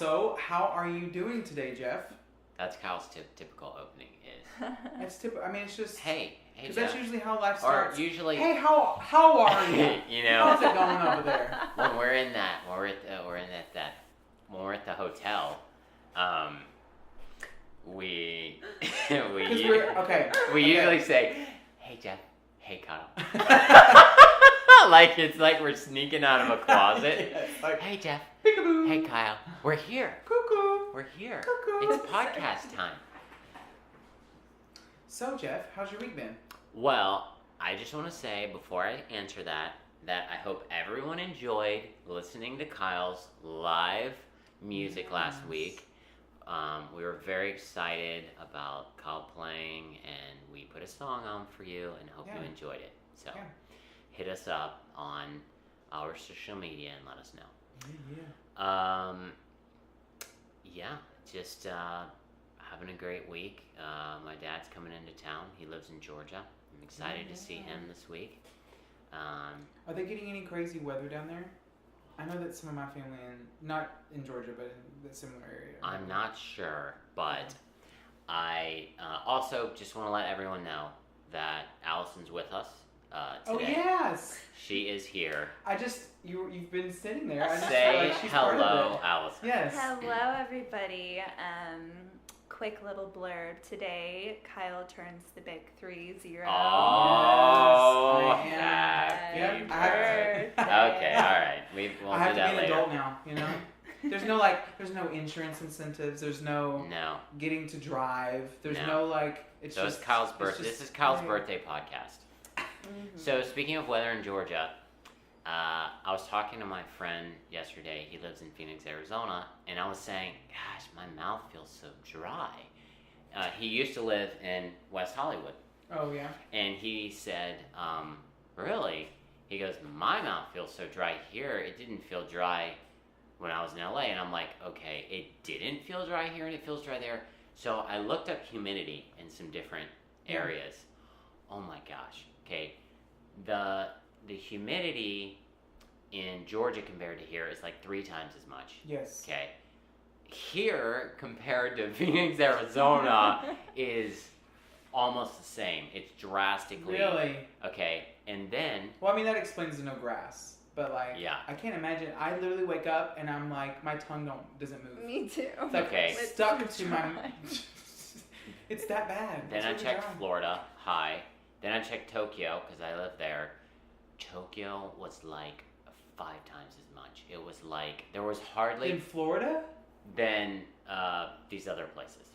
So, how are you doing today, Jeff? That's Kyle's typical opening is. It's typical. I mean, it's just Hey, because Jeff. that's usually how life starts. Or usually, hey, how are you? you know, How's it going over there? when we're at the hotel, we usually say, "Hey Jeff, hey Kyle," like it's like we're sneaking out of a closet. Yes, like, hey Jeff, peekaboo. hey Kyle, we're here. Cuckoo. We're here. Cuckoo. It's podcast time. So, Jeff, how's your week been? Well, I just want to say before I answer that I hope everyone enjoyed listening to Kyle's live music last week. We were very excited about Kyle playing, and we put a song on for you, and hope you enjoyed it. So, hit us up on our social media and let us know. Just having a great week. My dad's coming into town. He lives in Georgia. I'm excited to see him this week. Are they getting any crazy weather down there? I know that some of my family, not in Georgia, but in the similar area. I'm not sure, but I also just want to let everyone know that Allison's with us today. Oh, yes! She is here. You've been sitting there. I just Say feel like she's part of hello, it. Allison. Yes. Hello, everybody. Quick little blurb. Today, Kyle turns the big 30. Oh, Yes, I am. happy Yep, birthday. birthday. Okay, all right. We'll I have do to that be an later. adult now, you know? There's no insurance incentives. There's no getting to drive. There's no it's so just it's Kyle's birthday. it's just- This is Kyle's birthday podcast. Mm-hmm. So speaking of weather in Georgia, I was talking to my friend yesterday. He lives in Phoenix, Arizona, and I was saying, gosh, my mouth feels so dry. He used to live in West Hollywood. Oh, yeah? And he said, really? He goes, my mouth feels so dry here. It didn't feel dry when I was in LA. And I'm like, okay, it didn't feel dry here and it feels dry there. So I looked up humidity in some different areas. Oh my gosh. Okay. The humidity in Georgia compared to here is like 3 times as much. Yes. Okay. Here compared to Phoenix, Arizona is almost the same. It's drastically. Really? Okay. And then. Well, I mean, that explains the no grass. But, I can't imagine. I literally wake up and I'm like, my tongue doesn't move. Me too. It's like Okay. stuck to my. It's that bad. Then It's I really checked dry. Florida, high. Then I checked Tokyo because I live there. Tokyo was like 5 times as much. It was like there was hardly In Florida? than these other places.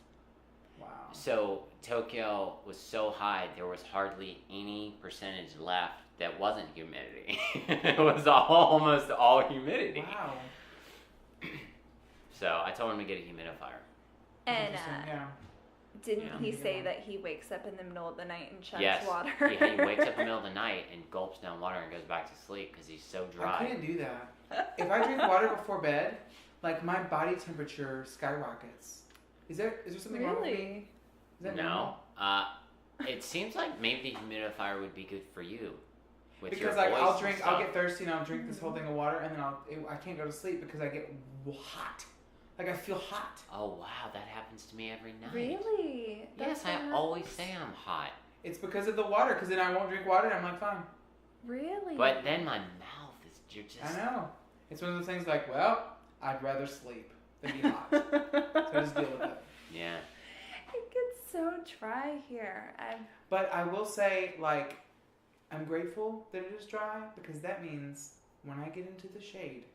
Wow. So Tokyo was so high, there was hardly any percentage left that wasn't humidity. It was almost all humidity. Wow. So I told him to get a humidifier. And Interesting, didn't he say that he wakes up in the middle of the night and chugs Yes. water? He wakes up in the middle of the night and gulps down water and goes back to sleep because he's so dry. I couldn't do that. If I drink water before bed, my body temperature skyrockets. Is there something wrong with me? Really? Is that No. normal? It seems like maybe the humidifier would be good for you. With Because your voice I'll and drink, stuff. I'll get thirsty and I'll drink this whole thing of water and then I can't go to sleep because I get hot. Like I feel hot. Oh wow, that happens to me every night. Really? Yes, That's I what always happens? say I'm hot. It's because of the water. Because then I won't drink water and I'm like fine. Really? But then my mouth is just. I know. It's one of those things like, well, I'd rather sleep than be hot. So I just deal with it. Yeah. It gets so dry here. But I will say, I'm grateful that it is dry because that means when I get into the shade,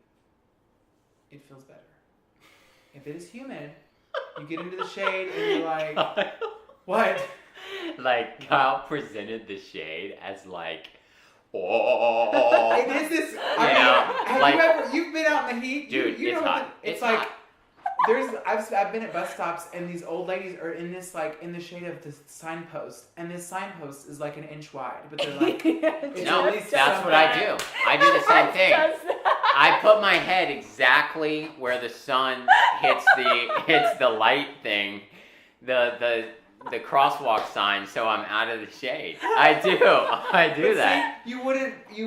it feels better. If it is humid, you get into the shade and you're like, what? Like Kyle presented the shade as oh. It is this. You've been out in the heat, Dude, you it's know hot. It's hot. like I've been at bus stops and these old ladies are in this in the shade of this signpost and this signpost is like an inch wide, but they're like, it's No, at least that's what I do. I do the same thing. I put my head exactly where the sun hits the light thing, the crosswalk sign, so I'm out of the shade. I do But that. See, you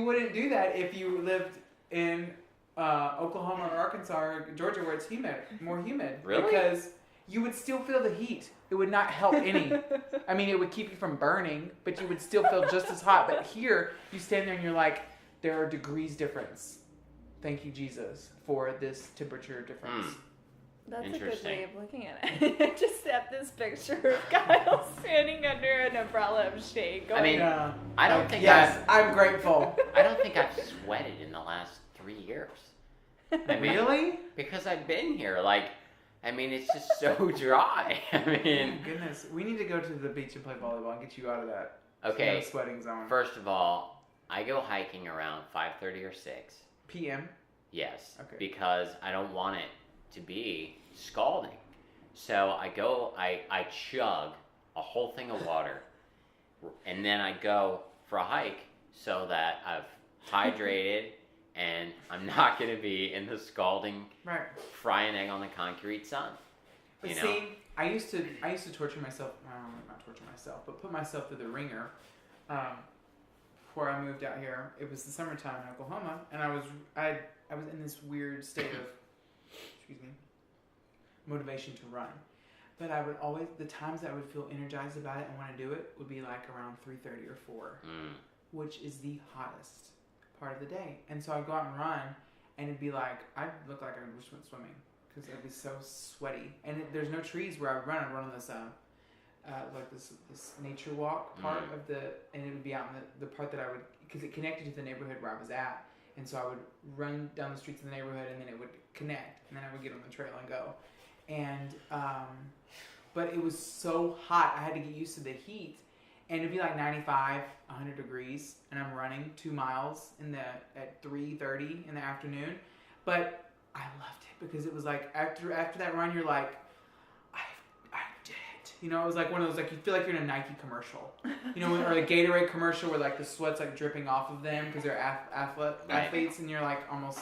wouldn't do that if you lived in Oklahoma or Arkansas or Georgia where it's more humid. Really? Because you would still feel the heat. It would not help any. I mean, it would keep you from burning, but you would still feel just as hot. But here, you stand there and you're like, there are degrees difference. Thank you, Jesus, for this temperature difference. That's a good way of looking at it. I just have this picture of Kyle standing under an umbrella of shade. Going, I mean, I don't think I'm grateful. I don't think I've sweated in the last 3 years. I mean, Really? because I've been here. Like, I mean, it's just so dry. I mean, Oh, goodness, we need to go to the beach and play volleyball and get you out of that okay. sweating zone. First of all, I go hiking around 5:30 or 6. PM. Yes. Okay. Because I don't want it to be scalding. So I chug a whole thing of water, and then I go for a hike so that I've hydrated and I'm not going to be in the scalding, fry an egg on the concrete sun. But You know? see, I used to torture myself. Not torture myself, but put myself through the ringer. Before I moved out here, it was the summertime in Oklahoma, and I was in this weird state of, motivation to run. But I would always, the times that I would feel energized about it and want to do it would be like around 3:30 or 4, which is the hottest part of the day. And so I'd go out and run, and it'd be like, I'd look like I was swimming because I'd be so sweaty. And there's no trees where I would run. I'd run on this, like this nature walk part of and it would be out in the part that I would, because it connected to the neighborhood where I was at. And so I would run down the streets of the neighborhood, and then it would connect, and then I would get on the trail and go. And, but it was so hot, I had to get used to the heat. And it'd be like 95, 100 degrees, and I'm running 2 miles at 3:30 in the afternoon. But I loved it because it was like, after that run, you're like, I did it. You know, it was like one of those, like, you feel like you're in a Nike commercial. You know, or a Gatorade commercial where, like, the sweat's, like, dripping off of them because they're athletes, and you're, like, almost,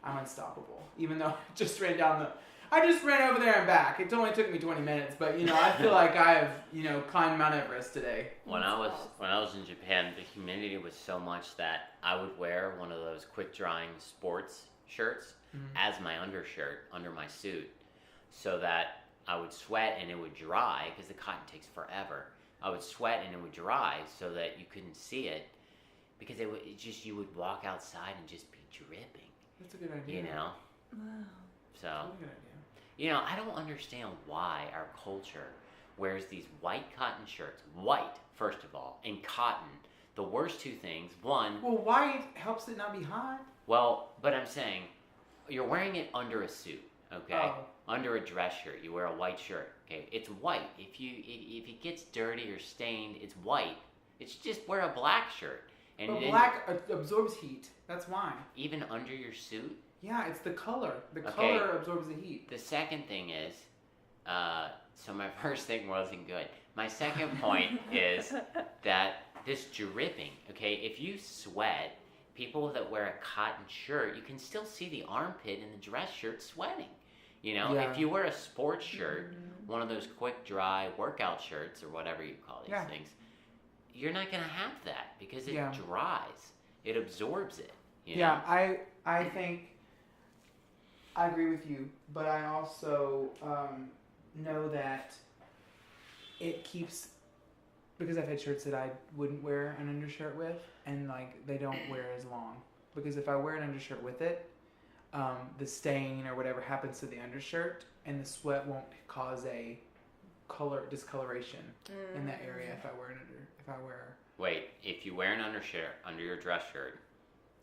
I'm unstoppable. Even though I just ran over there and back. It only took me 20 minutes, but, you know, I feel like I have, you know, climbed Mount Everest today. When I was in Japan, the humidity was so much that I would wear one of those quick drying sports shirts as my undershirt under my suit, so that I would sweat and it would dry, because the cotton takes forever. I would sweat and it would dry so that you couldn't see it, because you would walk outside and just be dripping. That's a good idea. You know? Wow. So, That's a good idea. You know, I don't understand why our culture wears these white cotton shirts. White, first of all, and cotton. The worst two things. One... Well, white helps it not be hot. Well, but I'm saying, you're wearing it under a suit, okay? Oh. Under a dress shirt, you wear a white shirt, okay? It's white. If it gets dirty or stained, it's white. It's just wear a black shirt. And But black absorbs heat. That's why. Even under your suit? Yeah, it's the color. The color absorbs the heat. The second thing is, so my first thing wasn't good. My second point is that this dripping, okay? If you sweat, people that wear a cotton shirt, you can still see the armpit in the dress shirt sweating. You know, if you wear a sports shirt, one of those quick dry workout shirts or whatever you call these things, you're not going to have that because it dries. It absorbs it. You know? I think I agree with you, but I also know that it keeps, because I've had shirts that I wouldn't wear an undershirt with, and like they don't wear as long. Because if I wear an undershirt with it, the stain or whatever happens to the undershirt, and the sweat won't cause a discoloration in that area if I wear Wait, if you wear an undershirt under your dress shirt,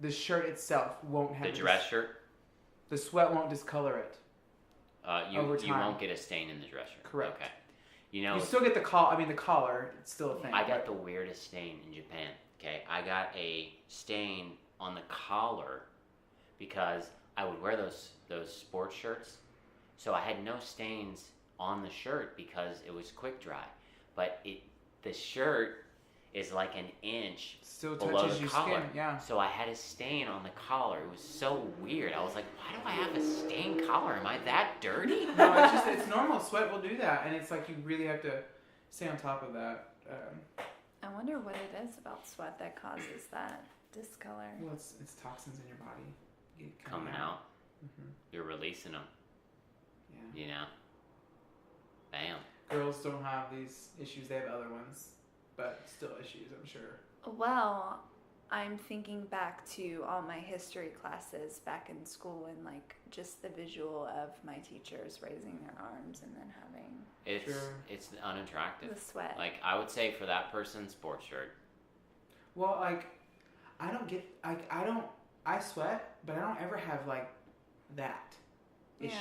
the shirt itself won't have the dress shirt, the sweat won't discolor it. You won't get a stain in the dress shirt. Correct. Okay. You know, you still get the collar. It's still a thing. I got the weirdest stain in Japan. Okay, I got a stain on the collar because I would wear those sports shirts, so I had no stains on the shirt because it was quick dry. But the shirt is like an inch still below touches the your collar. skin, yeah. So I had a stain on the collar. It was so weird. I was like, why do I have a stained collar? Am I that dirty? No, it's normal. Sweat will do that, and it's like you really have to stay on top of that. I wonder what it is about sweat that causes that discolor. Well, it's toxins in your body. coming out. Mm-hmm. You're releasing them. Yeah. You know? Bam. Girls don't have these issues. They have other ones, but still issues, I'm sure. Well, I'm thinking back to all my history classes back in school and like just the visual of my teachers raising their arms and then having it's unattractive. the sweat. Like I would say for that person, sports shirt. Well, like I sweat, but I don't ever have like that issue.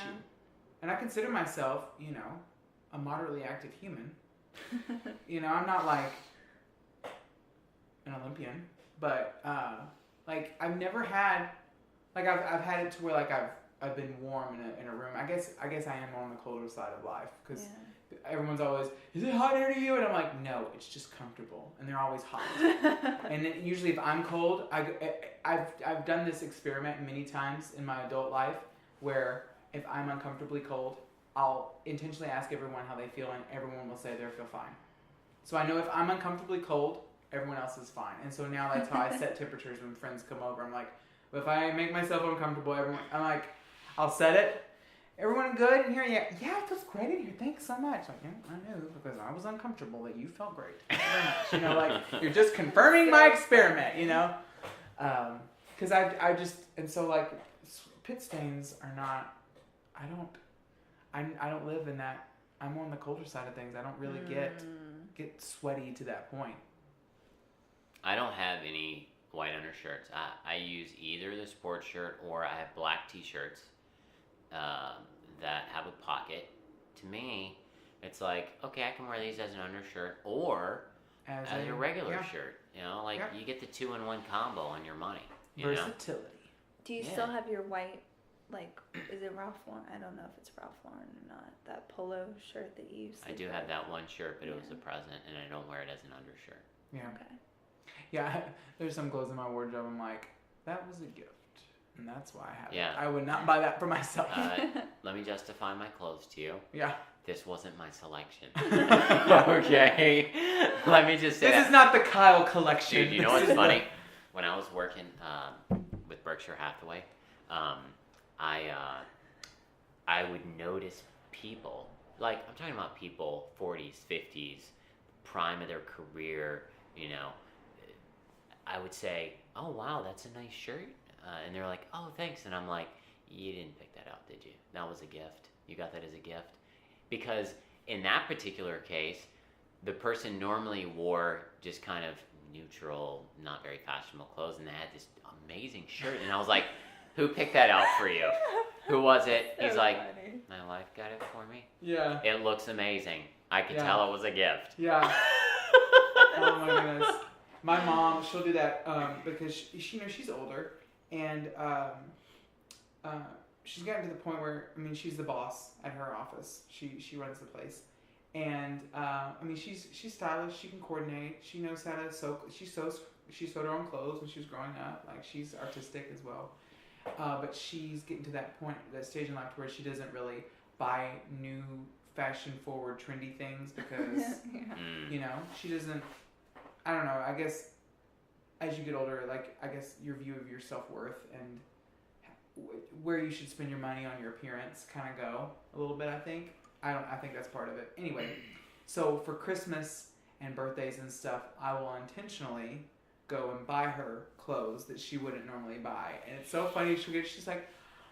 And I consider myself, a moderately active human. I'm not like an Olympian, but like I've never had, like I've had it to where like I've been warm in a room. I guess I am on the colder side of life because everyone's always, is it hot here to you? And I'm like, no, it's just comfortable, and they're always hot. And then usually if I'm cold, I've done this experiment many times in my adult life where if I'm uncomfortably cold, I'll intentionally ask everyone how they feel, and everyone will say they feel fine. So I know if I'm uncomfortably cold, everyone else is fine. And so now that's how I set temperatures when friends come over. I'm like, well, if I make myself uncomfortable, I'm like, I'll set it. Everyone good in here? Yeah, it feels great in here. Thanks so much. Like, yeah, I knew because I was uncomfortable that you felt great. Thank you very much. Like you're just confirming my experiment, because I just, and so like pit stains are not, I don't live in that. I'm on the colder side of things. I don't really get sweaty to that point. I don't have any white undershirts. I use either the sports shirt or I have black t-shirts that have a pocket. To me, it's like, okay, I can wear these as an undershirt or as a regular shirt. You get the 2-in-1 combo on your money. Versatility. Do you still have your white, like, is it Ralph Lauren? I don't know if it's Ralph Lauren or not. That polo shirt that you used to I do have that one shirt, but it was a present, and I don't wear it as an undershirt. Yeah. Okay. Yeah, there's some clothes in my wardrobe. I'm like, that was a gift, and that's why I have it. Yeah. I would not buy that for myself. Let me justify my clothes to you. Yeah. This wasn't my selection. Okay. Let me just say this is not the Kyle collection. Dude, you know what's funny? When I was working with Berkshire Hathaway, I would notice people, like I'm talking about people 40s, 50s, prime of their career, I would say, oh wow, that's a nice shirt. And they're like, oh thanks. And I'm like, you didn't pick that out, did you? That was a gift. You got that as a gift? Because in that particular case, the person normally wore just kind of neutral, not very fashionable clothes, and they had this amazing shirt. And I was like, who picked that out for you? Who was it? So He's like, funny. my wife got it for me. Yeah. It looks amazing. I could tell it was a gift. Yeah. Oh my goodness. My mom, she'll do that because she's older, and she's gotten to the point where she's the boss at her office. She runs the place, and she's stylish. She can coordinate. She knows how to sew. She sewed her own clothes when she was growing up. Like she's artistic as well. But she's getting to that point, that stage in life where she doesn't really buy new fashion-forward, trendy things because, she doesn't, I don't know, I guess as you get older, like, I guess your view of your self-worth and where you should spend your money on your appearance kind of go a little bit, I think. I think that's part of it. Anyway, so for Christmas and birthdays and stuff, I will intentionally go and buy her clothes that she wouldn't normally buy. And it's so funny, she's like,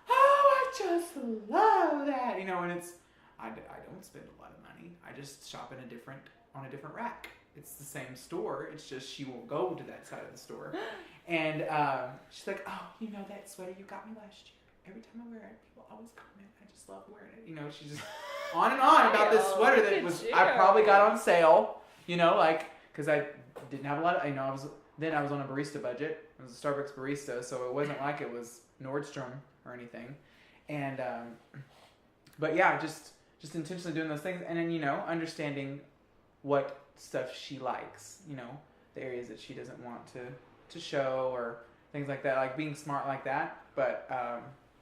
oh, I just love that. And it's, I don't spend a lot of money. I just shop on a different rack. It's the same store. It's just she won't go to that side of the store. And she's like, oh, that sweater you got me last year. Every time I wear it, people always comment. I just love wearing it. She's just on and on about this sweater that I probably got on sale. Because I didn't have a lot of, I was on a barista budget. I was a Starbucks barista, so it wasn't like it was Nordstrom or anything. And, but yeah, just intentionally doing those things. And then, understanding what stuff she likes, the areas that she doesn't want to show or things like that, like being smart like that. But,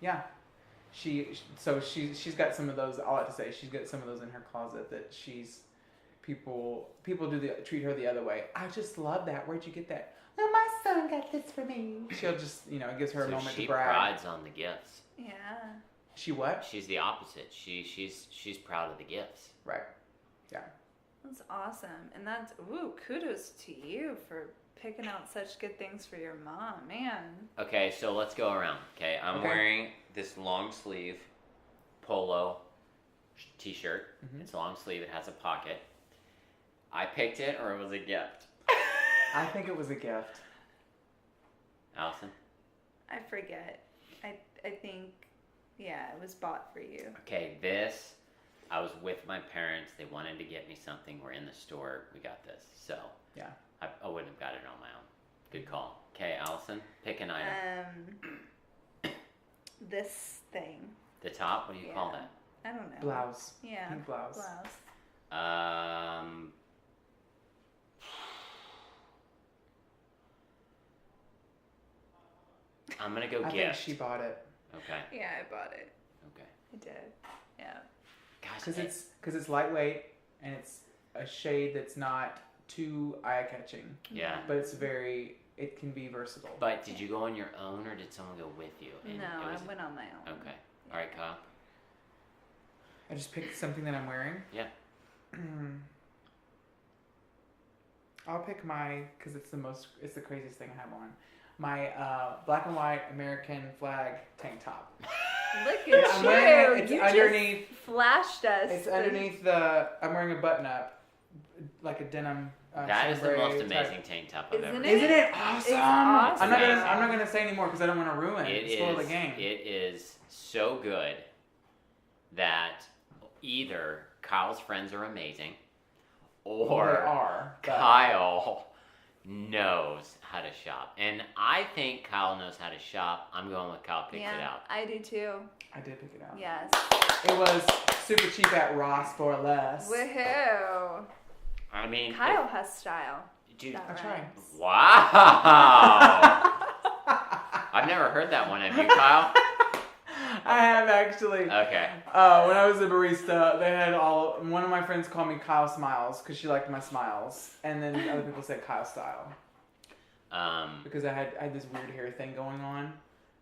yeah, she's got some of those, all I have to say, she's got some of those in her closet that people treat her the other way. I just love that. Where'd you get that? oh, my son got this for me. She'll just, it gives her a moment to brag. She prides on the gifts. Yeah. She what? She's the opposite. She's proud of the gifts. Right. Yeah. That's awesome. And that's, kudos to you for picking out such good things for your mom, man. Okay, so let's go around. Okay, I'm wearing this long sleeve polo t-shirt. Mm-hmm. It's long sleeve. It has a pocket. I picked it, or it was a gift? I think it was a gift. Allison? I forget. I think, yeah, it was bought for you. Okay, I was with my parents. They wanted to get me something. We're in the store. We got this. So, yeah, I wouldn't have got it on my own. Good call. Okay, Allison, pick an item. This thing. The top? What do you call that? I don't know. Blouse. Yeah. Pink blouse. I'm gonna go gift. I think she bought it. Okay. Yeah, I bought it. Okay. I did. Yeah. Gosh, because it's lightweight and it's a shade that's not too eye catching. Yeah. But it can be versatile. But did you go on your own or did someone go with you? No, I went on my own. Okay. All right, Kyle. I just picked something that I'm wearing. Yeah. I'll pick because it's the craziest thing I have on. My black and white American flag tank top. Look at you! It's you underneath. Just flashed us. It's underneath I'm wearing a button up, like a denim. That is the most amazing tank top I've ever seen. Isn't it awesome? It's awesome. I'm not gonna say anymore because I don't want to ruin spoil the game. It is so good that either Kyle's friends are amazing, or Kyle knows how to shop. And I think Kyle knows how to shop. I'm going with Kyle picked it out. I do too. I did pick it out. Yes. It was super cheap at Ross for less. Woohoo! I mean, Kyle has style. Dude, I tried. Wow! I've never heard that one. Have you, Kyle? I have actually. Okay. When I was a barista, they had one of my friends called me Kyle Smiles because she liked my smiles, and then other people said Kyle Style. Because I had this weird hair thing going on.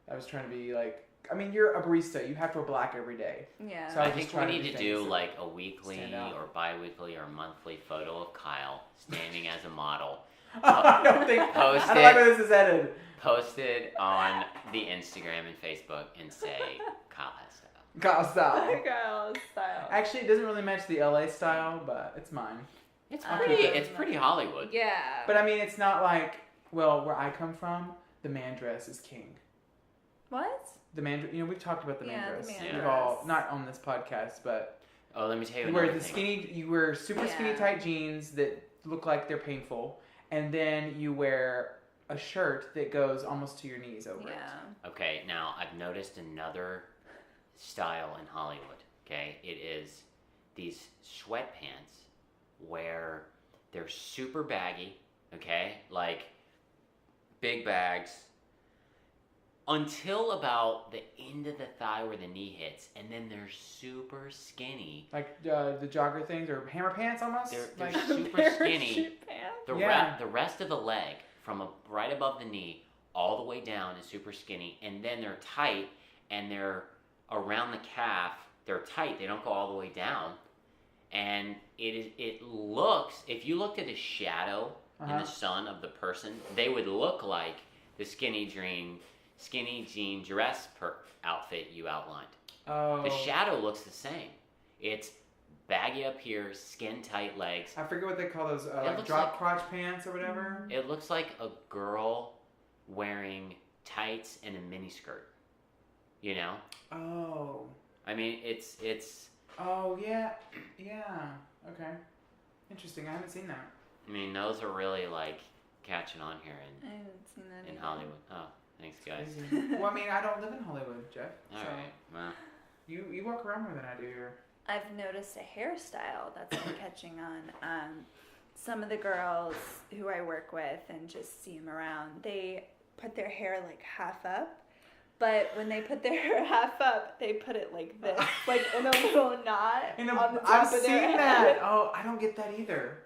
I was trying to be like, I mean, you're a barista. You have to wear black every day. Yeah. So I think we need to do like a weekly or bi-weekly or monthly photo of Kyle standing as a model. I don't like where this is headed. Post it on the Instagram and Facebook and say Kyle has style. Kyle Style. Kyle Style. Actually, it doesn't really match the LA style, but it's mine. It's pretty Hollywood. Yeah. But I mean, it's not like, where I come from, the man dress is king. What? The man, we've talked about the man dress. The man We've dress. all, not on this podcast, but let me tell you. You wear super skinny tight jeans that look like they're painful, and then you wear a shirt that goes almost to your knees over it. Okay, now I've noticed another style in Hollywood. Okay, it is these sweatpants where they're super baggy. Okay, like big bags until about the end of the thigh where the knee hits, and then they're super skinny. Like the jogger things or hammer pants almost? They're like super skinny. The rest of the leg, from right above the knee all the way down, is super skinny, and then they're tight, and they're around the calf. They're tight. They don't go all the way down, and it looks. If you looked at a shadow in the sun of the person, they would look like the skinny jean dress outfit you outlined. Oh. The shadow looks the same. It's baggy up here, skin tight legs. I forget what they call those, like drop crotch pants or whatever. It looks like a girl wearing tights and a mini skirt. You know? Oh. I mean, it's. Oh yeah. Okay. Interesting. I haven't seen that. I mean, those are really like catching on here I haven't seen that in Hollywood. Oh. Thanks, guys. Well, I mean, I don't live in Hollywood, Jeff. All right. Well, you walk around more than I do here. I've noticed a hairstyle that's been catching on. Some of the girls who I work with and just see them around, they put their hair like half up. But when they put their hair half up, they put it like this, like in a little knot on the top I've of their seen head. that. Oh, I don't get that either.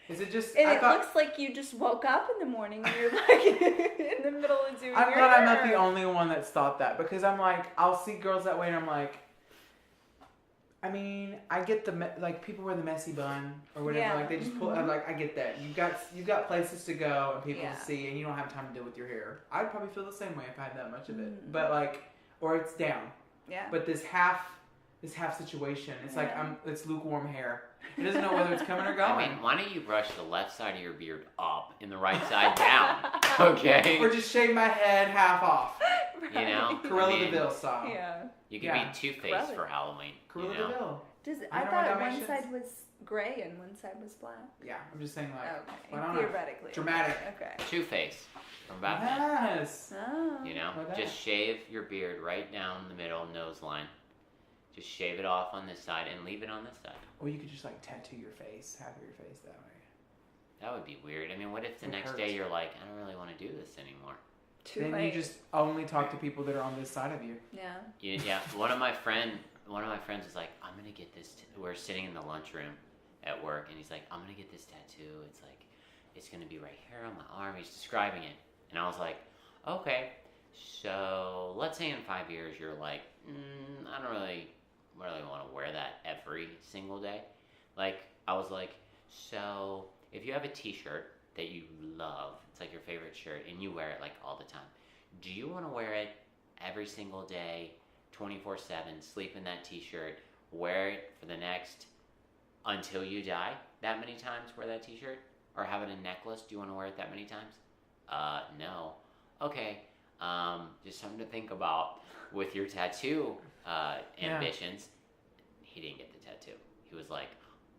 Is it just? And I it thought, looks like you just woke up in the morning and you're like in the middle of doing I'm your glad I'm not hair. the only one that's thought that, because I'm like, I'll see girls that way and I'm like, I mean, I get like people wear the messy bun or whatever, Yeah. like they just pull. I'm like, I get that. You've got places to go and people to see, and you don't have time to deal with your hair. I'd probably feel the same way if I had that much of it. But like, or it's down. Yeah. But this half situation, it's like it's lukewarm hair. It doesn't know whether it's coming or going. I mean, why don't you brush the left side of your beard up and the right side down? Okay. Or just shave my head half off. You know, Cruella de Vil style. Yeah. You could be Two-Faced for Halloween. Cruella you know? de Vil. I know thought my one Dalmatians? side was gray and one side was black. Yeah, I'm just saying like. Okay. I don't know. Theoretically. Dramatic. Okay. Two-Face from Batman. Yes. Oh. You know, Like that. just shave your beard right down the middle nose line. Just shave it off on this side and leave it on this side. Or you could just like tattoo your face, half of your face that way. That would be weird. I mean, what if the It next hurts. day you're like, I don't really want to do this anymore? Too Then late. you just only talk to people that are on this side of you. Yeah. Yeah. One of my friends was like, I'm gonna get this. We're sitting in the lunchroom at work, and he's like, I'm gonna get this tattoo. It's like, it's gonna be right here on my arm. He's describing it, and I was like, okay. So let's say in 5 years you're like, I don't really want to wear that every single day. Like, I was like, so if you have a t-shirt that you love, it's like your favorite shirt, and you wear it like all the time, do you want to wear it every single day, 24/7, sleep in that t-shirt, wear it for the next, until you die, that many times, wear that t-shirt? Or have it in a necklace, do you want to wear it that many times? No. Okay, just something to think about with your tattoo ambitions. He didn't get the tattoo. He was like,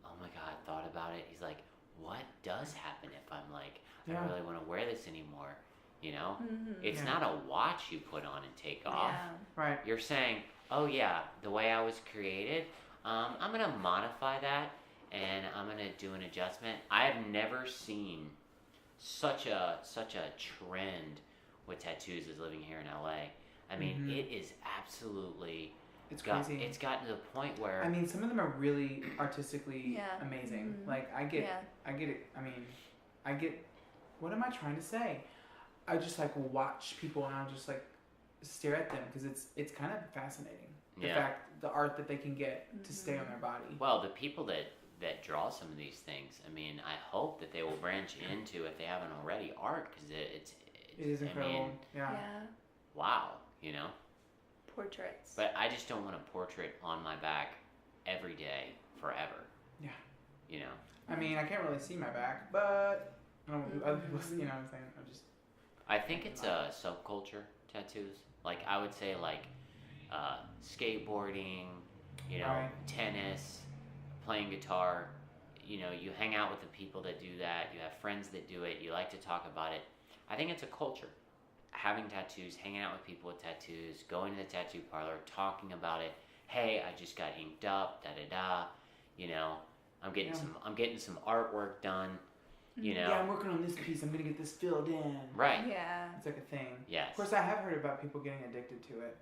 oh my God, thought about it. He's like, what does happen if I'm like, I don't really want to wear this anymore? You know? Mm-hmm. It's not a watch you put on and take off. Yeah. Right. You're saying, oh yeah, the way I was created, I'm going to modify that and I'm going to do an adjustment. I have never seen such a trend with tattoos as living here in LA. I mean, it is absolutely... It's crazy. It's gotten to the point where... I mean, some of them are really artistically Yeah. amazing. Mhm. Like, I get it. I mean, I get, what am I trying to say? I just like watch people and I'll just like stare at them because it's kind of fascinating. The fact, the art that they can get to stay on their body. Well, the people that draw some of these things, I mean, I hope that they will branch into, if they haven't already, art, because it is incredible. I mean, Yeah. wow, you know? Portraits. But I just don't want a portrait on my back every day, forever. Yeah. You know? I mean, I can't really see my back, but I don't want other people see, you know what I'm saying? I think it's a subculture, tattoos. Like, I would say, like, skateboarding, you know, tennis, playing guitar. You know, you hang out with the people that do that. You have friends that do it. You like to talk about it. I think it's a culture. Having tattoos, hanging out with people with tattoos, going to the tattoo parlor, talking about it. Hey, I just got inked up, da-da-da. You know, I'm getting some artwork done. You know. Yeah, I'm working on this piece. I'm gonna get this filled in. Right. Yeah. It's like a thing. Yes. Of course, I have heard about people getting addicted to it.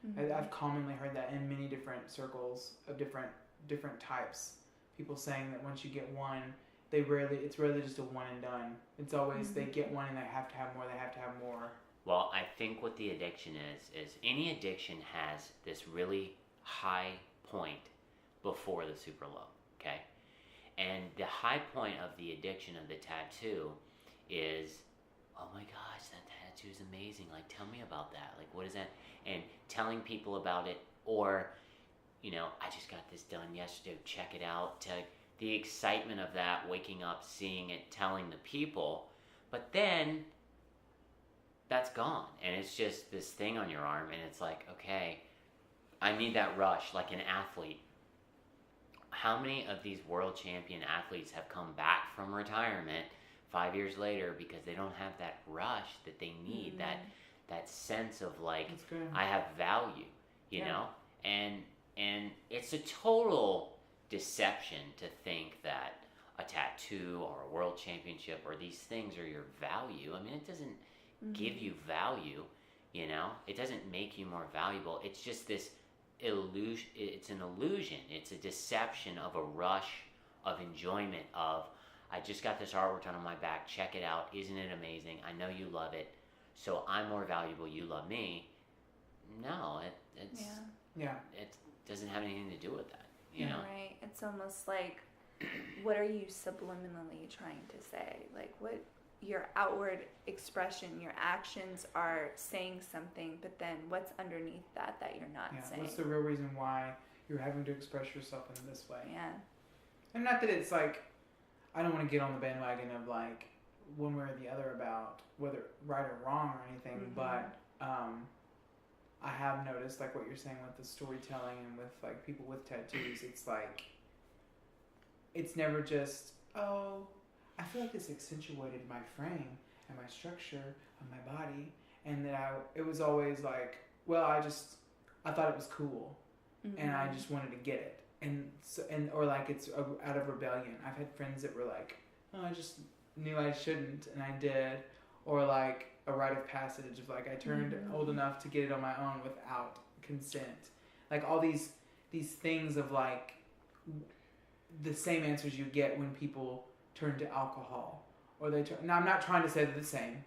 Mm-hmm. I've commonly heard that in many different circles of different types. People saying that once you get one, it's rarely just a one and done. It's always they get one and they have to have more. They have to have more. Well, I think what the addiction is any addiction has this really high point before the super low, okay? And the high point of the addiction of the tattoo is, oh my gosh, that tattoo is amazing. Like, tell me about that. Like, what is that? And telling people about it, or, you know, I just got this done yesterday. Check it out. The excitement of that, waking up, seeing it, telling the people. But then that's gone. And it's just this thing on your arm. And it's like, okay, I need that rush like an athlete. How many of these world champion athletes have come back from retirement 5 years later because they don't have that rush that they need, that sense of like, I have value, you know? And it's a total deception to think that a tattoo or a world championship or these things are your value. I mean, it doesn't give you value, you know? It doesn't make you more valuable. It's just this illusion. It's an illusion. It's a deception of a rush of enjoyment of, I just got this artwork done on my back. Check it out. Isn't it amazing? I know you love it. So I'm more valuable. You love me. No, it's it doesn't have anything to do with that. You know? Right. It's almost like, what are you subliminally trying to say? Like, what your outward expression, your actions are saying something, but then what's underneath that you're not saying? What's the real reason why you're having to express yourself in this way? Yeah. And not that it's like, I don't want to get on the bandwagon of like one way or the other about whether right or wrong or anything, but I have noticed, like what you're saying with the storytelling and with like people with tattoos, it's like, it's never just, oh, I feel like this accentuated my frame and my structure of my body, and that it was always like, well, I thought it was cool, and I just wanted to get it, and so, or like it's out of rebellion. I've had friends that were like, oh, I just knew I shouldn't, and I did, or like a rite of passage of like I turned old enough to get it on my own without consent, like all these things of like the same answers you get when people turn to alcohol, or they turn. Now I'm not trying to say they're the same,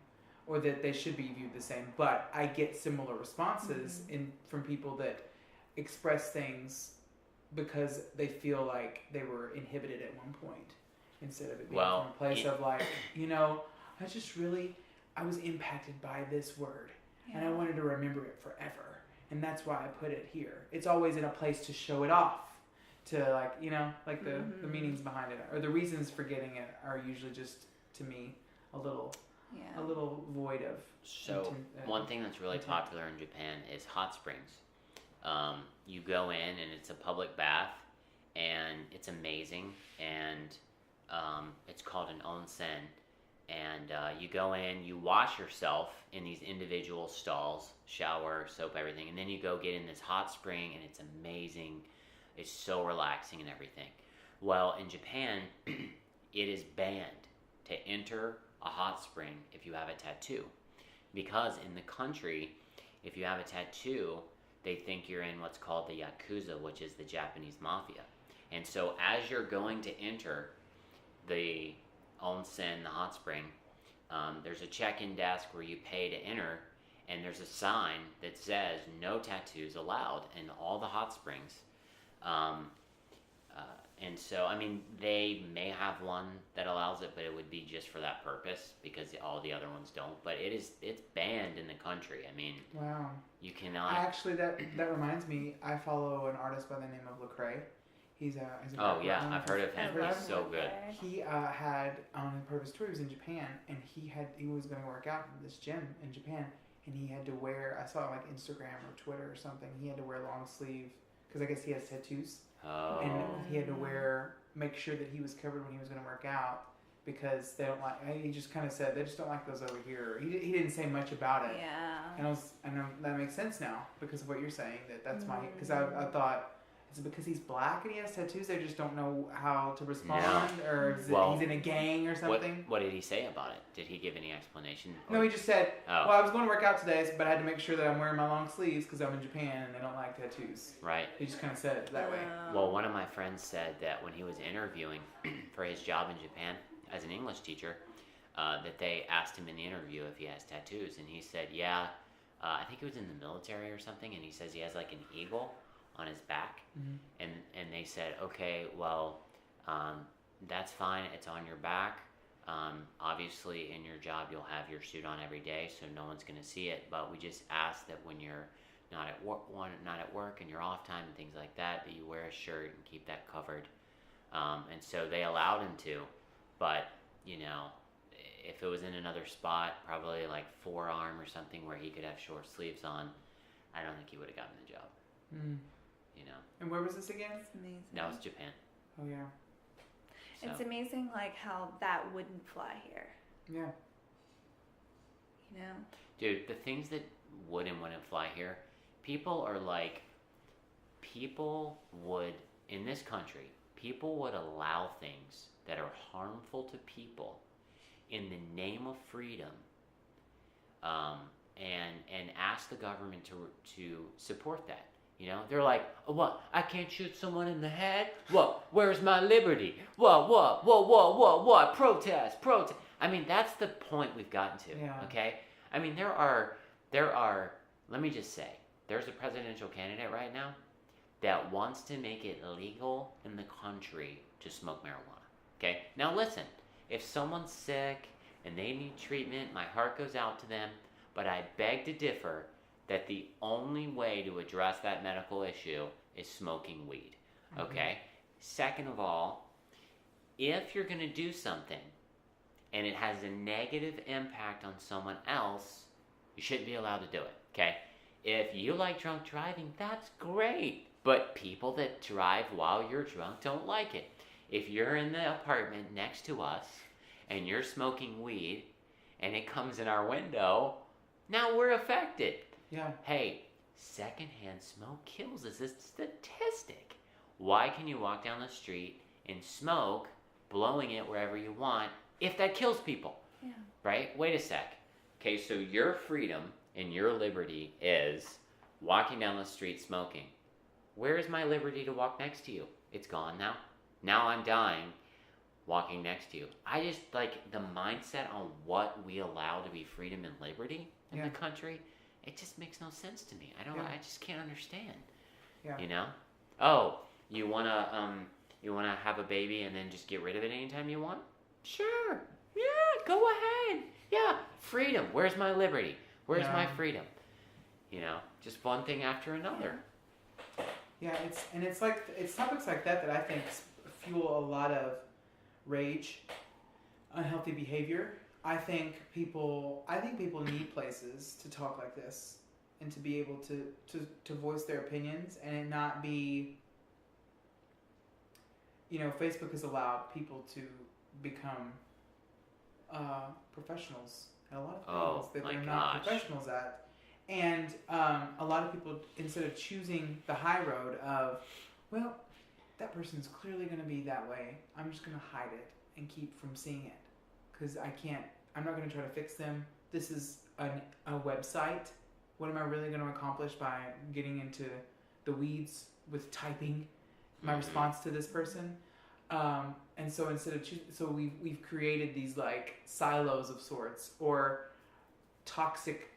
or that they should be viewed the same, but I get similar responses from people that express things because they feel like they were inhibited at one point, instead of it being from a place of like, I was impacted by this word, and I wanted to remember it forever, and that's why I put it here. It's always in a place to show it off, to like, like the meanings behind it, or the reasons for getting it are usually just, to me, a little void of. So one thing that's really popular in Japan is hot springs. You go in and it's a public bath, and it's amazing, and it's called an onsen, and you go in, you wash yourself in these individual stalls, shower, soap, everything, and then you go get in this hot spring, and it's amazing. It's so relaxing and everything. Well, in Japan, it is banned to enter a hot spring if you have a tattoo, because in the country, if you have a tattoo, they think you're in what's called the Yakuza, which is the Japanese mafia. And so as you're going to enter the onsen, the hot spring, there's a check-in desk where you pay to enter, and there's a sign that says no tattoos allowed in all the hot springs. And so, I mean, they may have one that allows it, but it would be just for that purpose, because all the other ones don't. But it's banned in the country. I mean, wow, you cannot. Actually, that reminds me. I follow an artist by the name of Lecrae. He's a oh yeah, I've heard of him. He's so good. He had on part of his tour, he was in Japan, and he was going to work out in this gym in Japan, and he had to wear. I saw it like Instagram or Twitter or something. He had to wear long sleeve because I guess he has tattoos. Oh. And he had to make sure that he was covered when he was going to work out, because they don't like. He just kind of said they just don't like those over here. He didn't say much about it. Yeah. And I know that makes sense now because of what you're saying. That's my, because I thought, is it because he's black and he has tattoos? They just don't know how to respond, or is he's in a gang or something? What did he say about it? Did he give any explanation? No, he just said, well, I was going to work out today, but I had to make sure that I'm wearing my long sleeves because I'm in Japan and they don't like tattoos. Right. He just kind of said it that way. Well, one of my friends said that when he was interviewing for his job in Japan as an English teacher, that they asked him in the interview if he has tattoos, and he said, yeah, I think he was in the military or something, and he says he has like an eagle on his back, and they said, okay, well, that's fine, it's on your back. Obviously in your job you'll have your suit on every day, so no one's going to see it, but we just ask that when you're not at work and you're off time and things like that you wear a shirt and keep that covered. And so they allowed him to, but if it was in another spot, probably like forearm or something where he could have short sleeves on, I don't think he would have gotten the job. And where was this again? It's amazing. That was Japan. Oh yeah. So. It's amazing, like how that wouldn't fly here. Yeah. Dude, the things that would and wouldn't fly here, people would, in this country, people would allow things that are harmful to people in the name of freedom, and ask the government to support that. You know, they're like, oh, what? I can't shoot someone in the head? What? Where's my liberty? What? Protest. I mean, that's the point we've gotten to, okay? I mean, there are, let me just say, there's a presidential candidate right now that wants to make it illegal in the country to smoke marijuana, okay? Now listen, if someone's sick and they need treatment, my heart goes out to them, but I beg to differ that the only way to address that medical issue is smoking weed, okay? Second of all, if you're going to do something and it has a negative impact on someone else, you shouldn't be allowed to do it, okay? If you like drunk driving, that's great, but people that drive while you're drunk don't like it. If you're in the apartment next to us and you're smoking weed and it comes in our window, now we're affected. Yeah. Hey, secondhand smoke kills is a statistic. Why can you walk down the street and smoke, blowing it wherever you want, if that kills people? Yeah. Right? Wait a sec. Okay, so your freedom and your liberty is walking down the street smoking. Where is my liberty to walk next to you? It's gone now. Now I'm dying walking next to you. I just like the mindset on what we allow to be freedom and liberty in the country. It just makes no sense to me. I just can't understand. Yeah. You know? Oh, you wanna have a baby and then just get rid of it anytime you want? Sure. Yeah, go ahead. Yeah. Freedom. Where's my liberty? Where's my freedom? You know, just one thing after another. Yeah, it's topics like that I think fuel a lot of rage, unhealthy behavior. I think people need places to talk like this and to be able to voice their opinions and it not be, you know, Facebook has allowed people to become professionals at a lot of things that they're not professionals at. And a lot of people, instead of choosing the high road of, well, that person's clearly going to be that way, I'm just going to hide it and keep from seeing it because I'm not going to try to fix them. This is a website. What am I really going to accomplish by getting into the weeds with typing my response to this person? And so instead of we've created these like silos of sorts or toxic,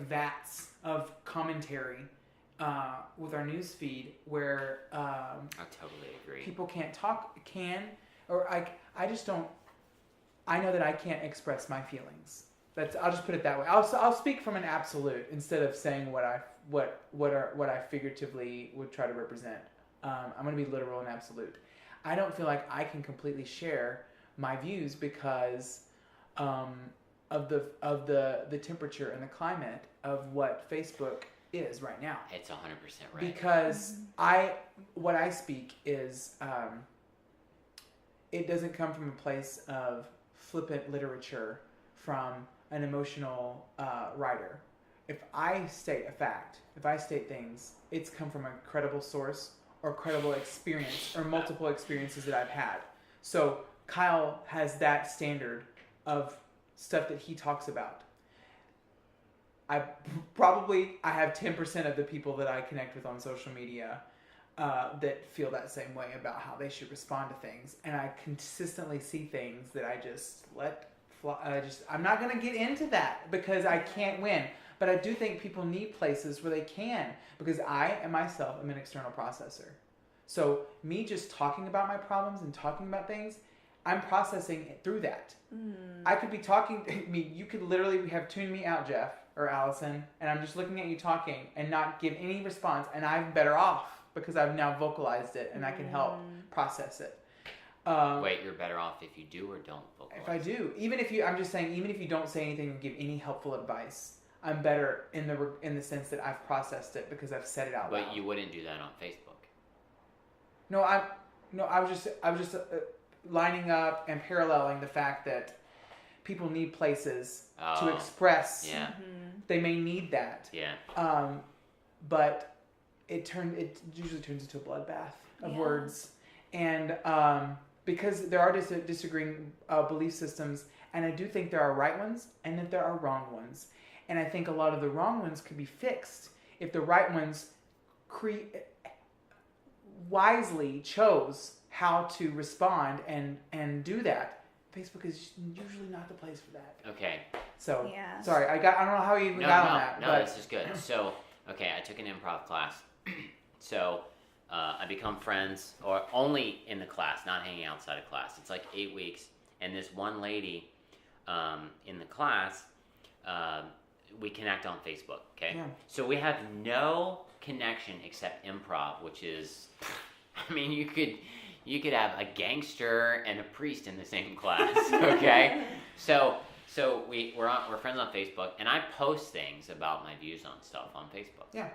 vats of commentary with our news feed where I totally agree. People can't talk, I just don't. I know that I can't express my feelings. I'll just put it that way. I'll speak from an absolute instead of saying what I figuratively would try to represent. I'm going to be literal and absolute. I don't feel like I can completely share my views because of the temperature and the climate of what Facebook is right now. It's 100% right. Because what I speak is it doesn't come from a place of flippant literature from an emotional writer. If I state a fact, if I state things, it's come from a credible source or credible experience or multiple experiences that I've had. So Kyle has that standard of stuff that he talks about. I have 10% of the people that I connect with on social media that feel that same way about how they should respond to things. And I consistently see things that I just let fly. I'm not going to get into that because I can't win. But I do think people need places where they can, because I and myself am an external processor. So me just talking about my problems and talking about things, I'm processing it through that. I could be talking, you could literally have tuned me out, Jeff or Allison, and I'm just looking at you talking and not give any response, and I'm better off because I've now vocalized it and I can help process it. Wait, you're better off if you do or don't vocalize? If I do. Even if you don't say anything and give any helpful advice, I'm better in the sense that I've processed it because I've said it out loud. But you wouldn't do that on Facebook. No, I was just lining up and paralleling the fact that people need places to express. Yeah. They may need that. Yeah. But it usually turns into a bloodbath of words, and because there are disagreeing belief systems, and I do think there are right ones and that there are wrong ones. And I think a lot of the wrong ones could be fixed if the right ones wisely chose how to respond and do that, Facebook is usually not the place for that. Okay. So, Yeah. sorry, I don't know how you even got on that. No, but this is good. So, okay, I took an improv class. So, I become friends, or only in the class, not hanging outside of class. It's like 8 weeks. And this one lady in the class, we connect on Facebook, okay? Yeah. So we have no connection except improv, which is, I mean, you could have a gangster and a priest in the same class, okay? So we're friends on Facebook, and I post things about my views on stuff on Facebook. Yeah.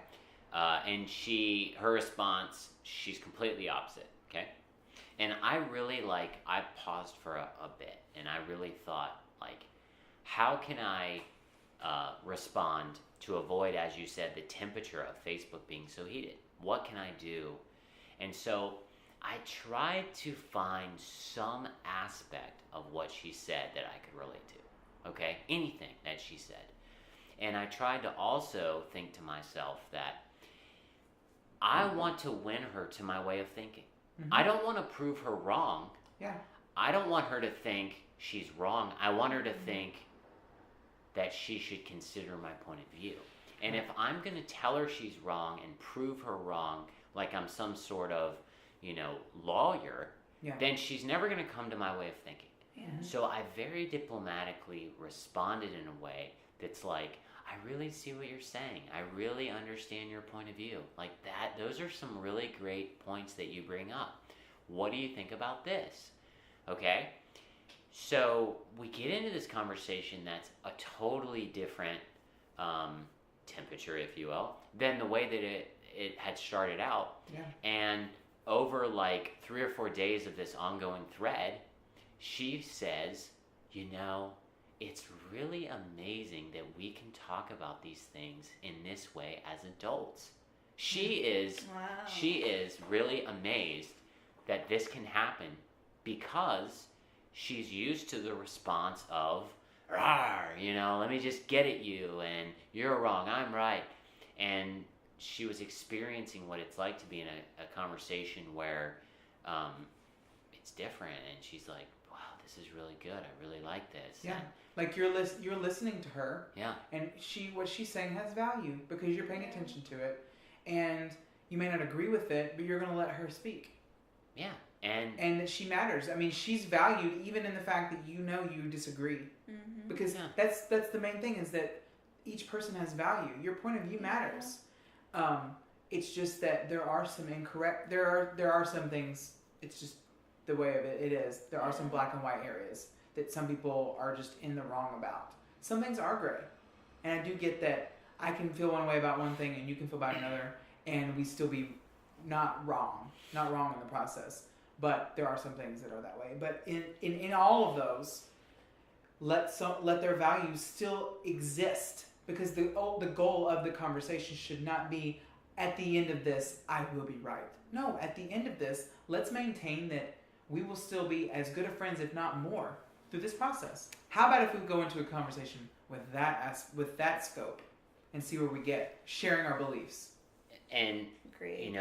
And her response, she's completely opposite, okay? And I paused for a bit, and I really thought, like, how can I respond to avoid, as you said, the temperature of Facebook being so heated? What can I do? And so I tried to find some aspect of what she said that I could relate to, okay? Anything that she said. And I tried to also think to myself that I want to win her to my way of thinking. Mm-hmm. I don't want to prove her wrong. Yeah. I don't want her to think she's wrong. I want her to think that she should consider my point of view. And if I'm going to tell her she's wrong and prove her wrong like I'm some sort of, lawyer, then she's never going to come to my way of thinking. Yeah. So I very diplomatically responded in a way that's like, I really see what you're saying. I really understand your point of view. Like that, those are some really great points that you bring up. What do you think about this? Okay? So we get into this conversation that's a totally different temperature, if you will, than the way that it had started out. Yeah. And over like 3 or 4 days of this ongoing thread, she says, it's really amazing that we can talk about these things in this way as adults. She is really amazed that this can happen because she's used to the response of, rawr, let me just get at you, and you're wrong, I'm right. And she was experiencing what it's like to be in a conversation where it's different, and she's like, wow, this is really good, I really like this. Yeah. And, like you're listening to her. Yeah. And what she's saying has value because you're paying attention to it. And you may not agree with it, but you're going to let her speak. Yeah. And that she matters. I mean, she's valued even in the fact that you disagree. Mm-hmm. Because that's the main thing is that each person has value. Your point of view matters. It's just that there are some there are some things, it's just the way of it is. There are some black and white areas that some people are just in the wrong about. Some things are gray. And I do get that I can feel one way about one thing and you can feel about another, and we still be not wrong in the process. But there are some things that are that way. But in all of those, let their values still exist, because the goal of the conversation should not be, at the end of this, I will be right. No, at the end of this, let's maintain that we will still be as good of friends, if not more, through this process. How about if we go into a conversation with that scope and see where we get, sharing our beliefs? And Great.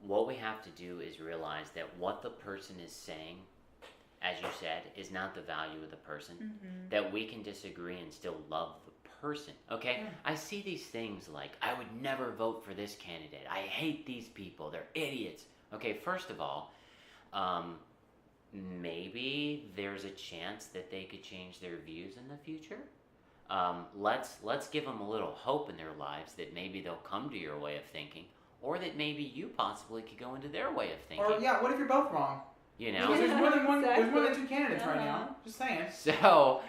What we have to do is realize that what the person is saying, as you said, is not the value of the person. Mm-hmm. That we can disagree and still love the person. Okay? Yeah. I see these things like, I would never vote for this candidate. I hate these people. They're idiots. Okay, first of all, maybe there's a chance that they could change their views in the future. Let's give them a little hope in their lives that maybe they'll come to your way of thinking. Or that maybe you possibly could go into their way of thinking. Or what if you're both wrong? There's more than one. There's more than two candidates right now. Just saying. So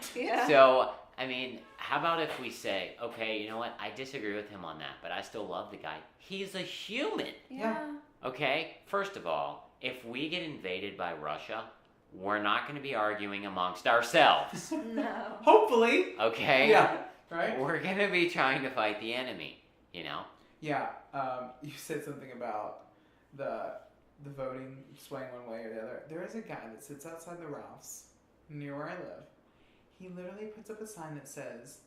I mean, how about if we say, okay, you know what? I disagree with him on that, but I still love the guy. He's a human. Yeah. Okay. First of all, if we get invaded by Russia, we're not going to be arguing amongst ourselves. No. Hopefully. Okay. Yeah. Right. We're going to be trying to fight the enemy. Yeah, you said something about the voting swaying one way or the other. There is a guy that sits outside the Ralphs near where I live. He literally puts up a sign that says,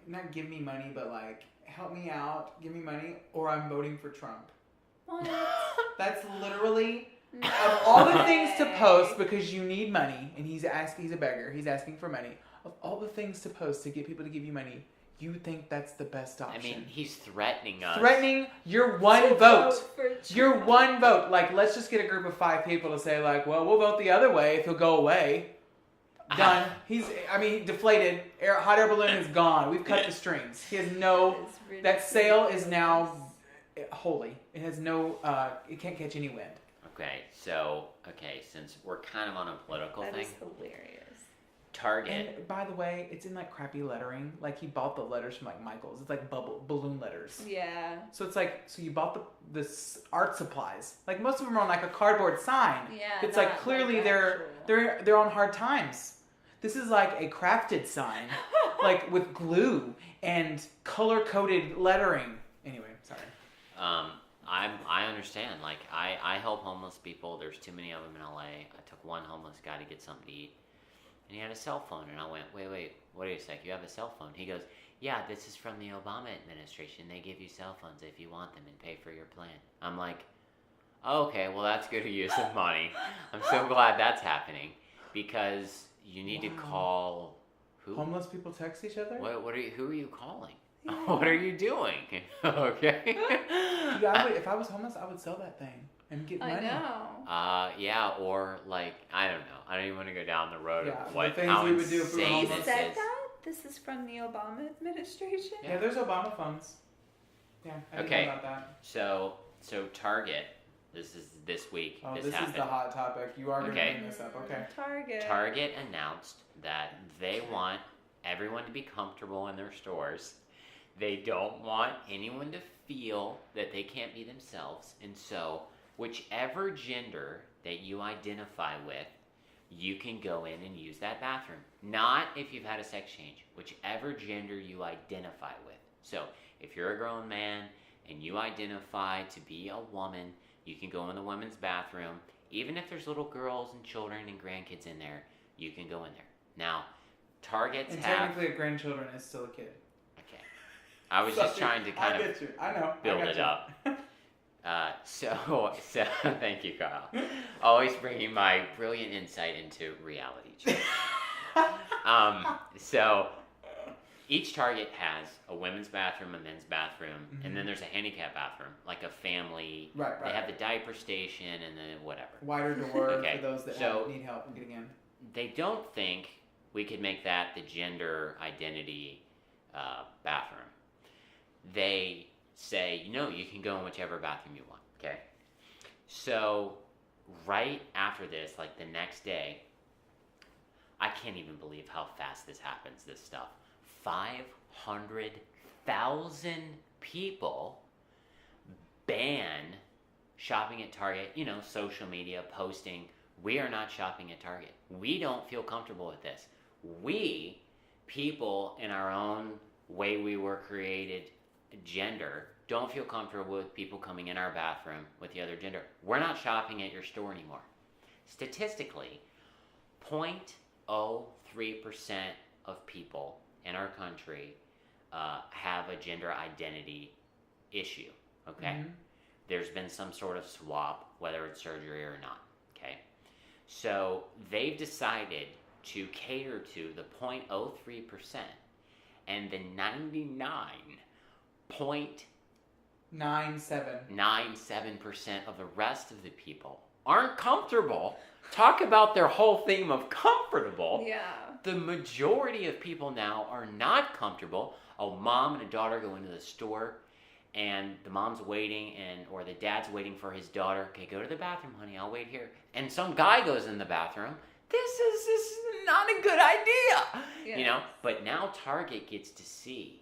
not give me money, but like, help me out, give me money, or I'm voting for Trump. What? That's literally No of all the things to way. post because you need money, and he's a beggar. He's asking for money. Of all the things to post to get people to give you money, you think that's the best option? I mean, he's threatening us. Threatening your one To vote. for Your Trump. one vote. Like, let's just get a group of 5 people to say, like, well, we'll vote the other way if he'll go away. Done. Deflated. Hot air balloon is gone. We've cut the strings. He has no. That sail is now holy. It has no. It can't catch any wind. Okay, since we're kind of on a political That thing, is hilarious. Target. And by the way, it's in like crappy lettering. Like he bought the letters from like Michael's. It's like balloon letters. Yeah. So it's like you bought the art supplies. Like most of them are on like a cardboard sign. Yeah. It's not like clearly like they're on hard times. This is like a crafted sign, like with glue and color coded lettering. Anyway, sorry. I understand. Like I help homeless people. There's too many of them in LA. I took one homeless guy to get something to eat, and he had a cell phone. And I went, wait, wait a sec. You have a cell phone? He goes, yeah, this is from the Obama administration. They give you cell phones if you want them and pay for your plan. I'm like, okay, well that's good use of money. I'm so glad that's happening because you need to call who? Homeless people text each other? What are you? Who are you calling? What are you doing? Okay. Dude, if I was homeless, I would sell that thing and get money. I know. Yeah, or like I don't know. I don't even want to go down the road Yeah, of what the things how we would do if we were insane homeless. this Said is. that? This is from the Obama administration? Yeah, there's Obama phones. Yeah, I didn't Okay. know about that. So Target. This is this week. Oh, this this happened. is the hot topic. You are going to Okay. bring this up, okay? Target announced that they want everyone to be comfortable in their stores. They don't want anyone to feel that they can't be themselves. And so, whichever gender that you identify with, you can go in and use that bathroom. Not if you've had a sex change. Whichever gender you identify with. So, if you're a grown man and you identify to be a woman, you can go in the women's bathroom. Even if there's little girls and children and grandkids in there, you can go in there. Now, Targets And have... technically a grandchildren is still a kid. Okay. I was just trying to kind of I know. build it up. So thank you, Kyle. Always bringing my brilliant insight into reality. So each Target has a women's bathroom, a men's bathroom, and then there's a handicap bathroom, like a family. Right. They have the diaper station and then whatever. Wider door Okay, for those that so- need help getting in. They don't think we could make that the gender identity bathroom. They say, you can go in whichever bathroom you want, okay? So, right after this, like the next day, I can't even believe how fast this happens, this stuff. 500,000 people ban shopping at Target, social media, posting, we are not shopping at Target. We don't feel comfortable with this. We, people in our own way we were created gender, don't feel comfortable with people coming in our bathroom with the other gender. We're not shopping at your store anymore. Statistically, 0.03% of people in our country have a gender identity issue, okay? Mm-hmm. There's been some sort of swap, whether it's surgery or not, okay? So they've decided to cater to the 0.03% and the 99.97% of the rest of the people aren't comfortable. Talk about their whole theme of comfortable. Yeah. The majority of people now are not comfortable. A mom and a daughter go into the store and the mom's waiting or the dad's waiting for his daughter. Okay, go to the bathroom, honey. I'll wait here. And some guy goes in the bathroom. This is not a good idea. Yeah. But now Target gets to see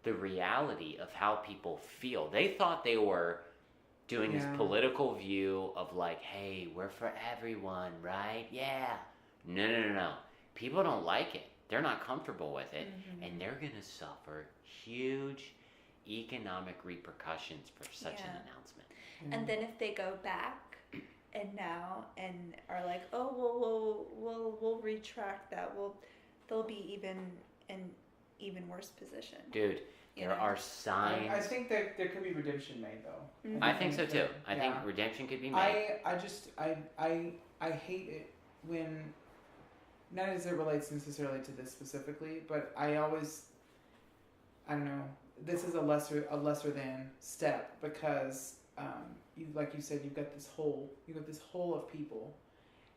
the reality of how people feel. They thought they were doing this political view of like, hey, we're for everyone, right? Yeah. No. People don't like it. They're not comfortable with it. Mm-hmm. And they're going to suffer huge economic repercussions for such an announcement. And then if they go back and are like, oh, we'll retract that. They'll be even in even worse position. Dude, There are signs. I think that there could be redemption made, though. Mhm. I think so too. I think Yeah. redemption could be made. I hate it when, not as it relates necessarily to this specifically, but I don't know, this is a lesser than step because you, like you said, you've got this whole of people,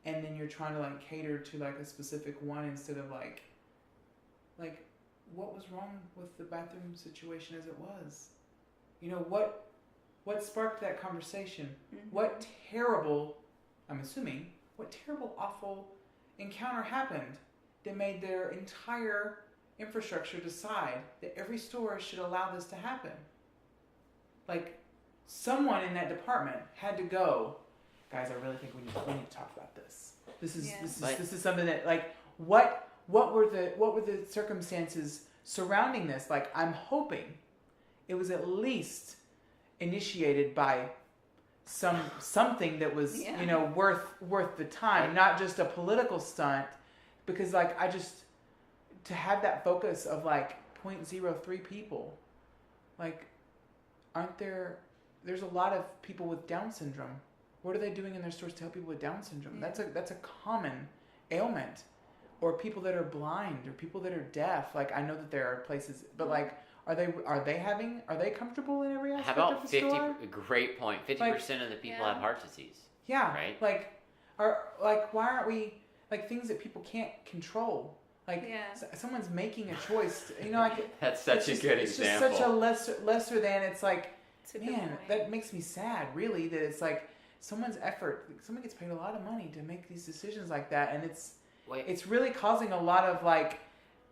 and then you're trying to like cater to like a specific one instead of like what was wrong with the bathroom situation as it was? You know, what sparked that conversation? Mhm. What terrible, awful encounter happened that made their entire infrastructure decide that every store should allow this to happen? Like, someone in that department had to go, guys, I really think we need to talk about this. This is something that, like, what were the circumstances surrounding this? Like, I'm hoping it was at least initiated by something that was worth the time, not just a political stunt. Because like to have that focus of like 0.03 people, like there's a lot of people with Down syndrome. What are they doing in their stores to help people with Down syndrome? Yeah. That's a common ailment. Or people that are blind, or people that are deaf. Like, I know that there are places, but like, are they comfortable in every aspect How of about the store? great point. 50% of the people have heart disease. Yeah. Right? Why aren't we, like, things that people can't control? Like, someone's making a choice. You know, like, that's such a good example. It's just such a lesser than. It's like, It's a good man, point. that makes me sad. Really, that it's like someone's effort. Someone gets paid a lot of money to make these decisions like that, and it's really causing a lot of like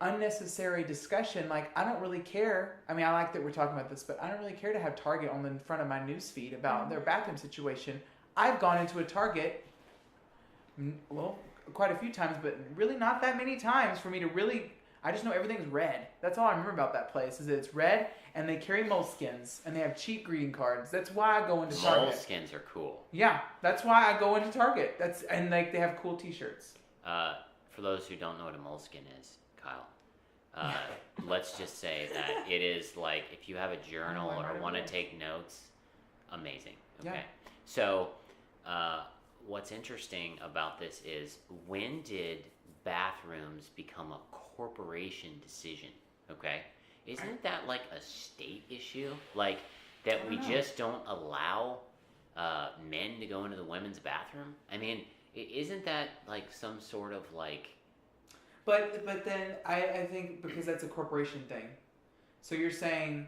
unnecessary discussion. Like, I don't really care. I mean, I like that we're talking about this, but I don't really care to have Target on the front of my news feed about their bathroom situation. I've gone into a Target, well, quite a few times, but really not that many times for me to really. I just know everything's red. That's all I remember about that place, is that it's red, and they carry moleskins, and they have cheap greeting cards. That's why I go into Target. Moleskins are cool. Yeah, that's why I go into Target. And like, they have cool T-shirts. For those who don't know what a moleskin is, Kyle, let's just say that it is like, if you have a journal or want to take notes, amazing. Okay. Yeah. So, what's interesting about this is, when did bathrooms become a corporation decision? Okay. Isn't that like a state issue? Like, that we just don't allow men to go into the women's bathroom? I mean, isn't that like some sort of like... But then I think because that's a corporation thing. So you're saying...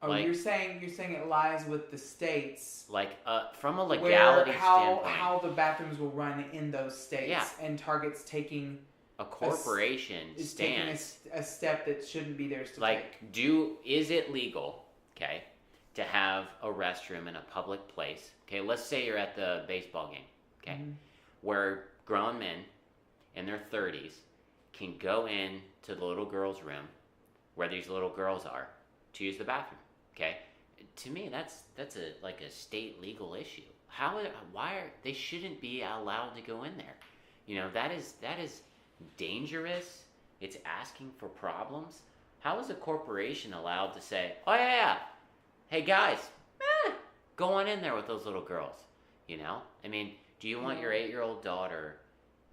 Oh, like, you're saying it lies with the states. Like, from a legality standpoint. How the bathrooms will run in those states. Yeah. And Target's taking... A corporation is stance. taking a step that shouldn't be theirs to like, take. Is it legal, okay, to have a restroom in a public place? Okay, let's say you're at the baseball game, okay, where grown men in their 30s can go in to the little girls' room, where these little girls are, to use the bathroom, okay? To me, that's a state legal issue. They shouldn't be allowed to go in there. You know, that is dangerous. It's asking for problems. How is a corporation allowed to say, oh yeah, hey guys, go on in there with those little girls? You know? I mean, do you want your 8-year-old daughter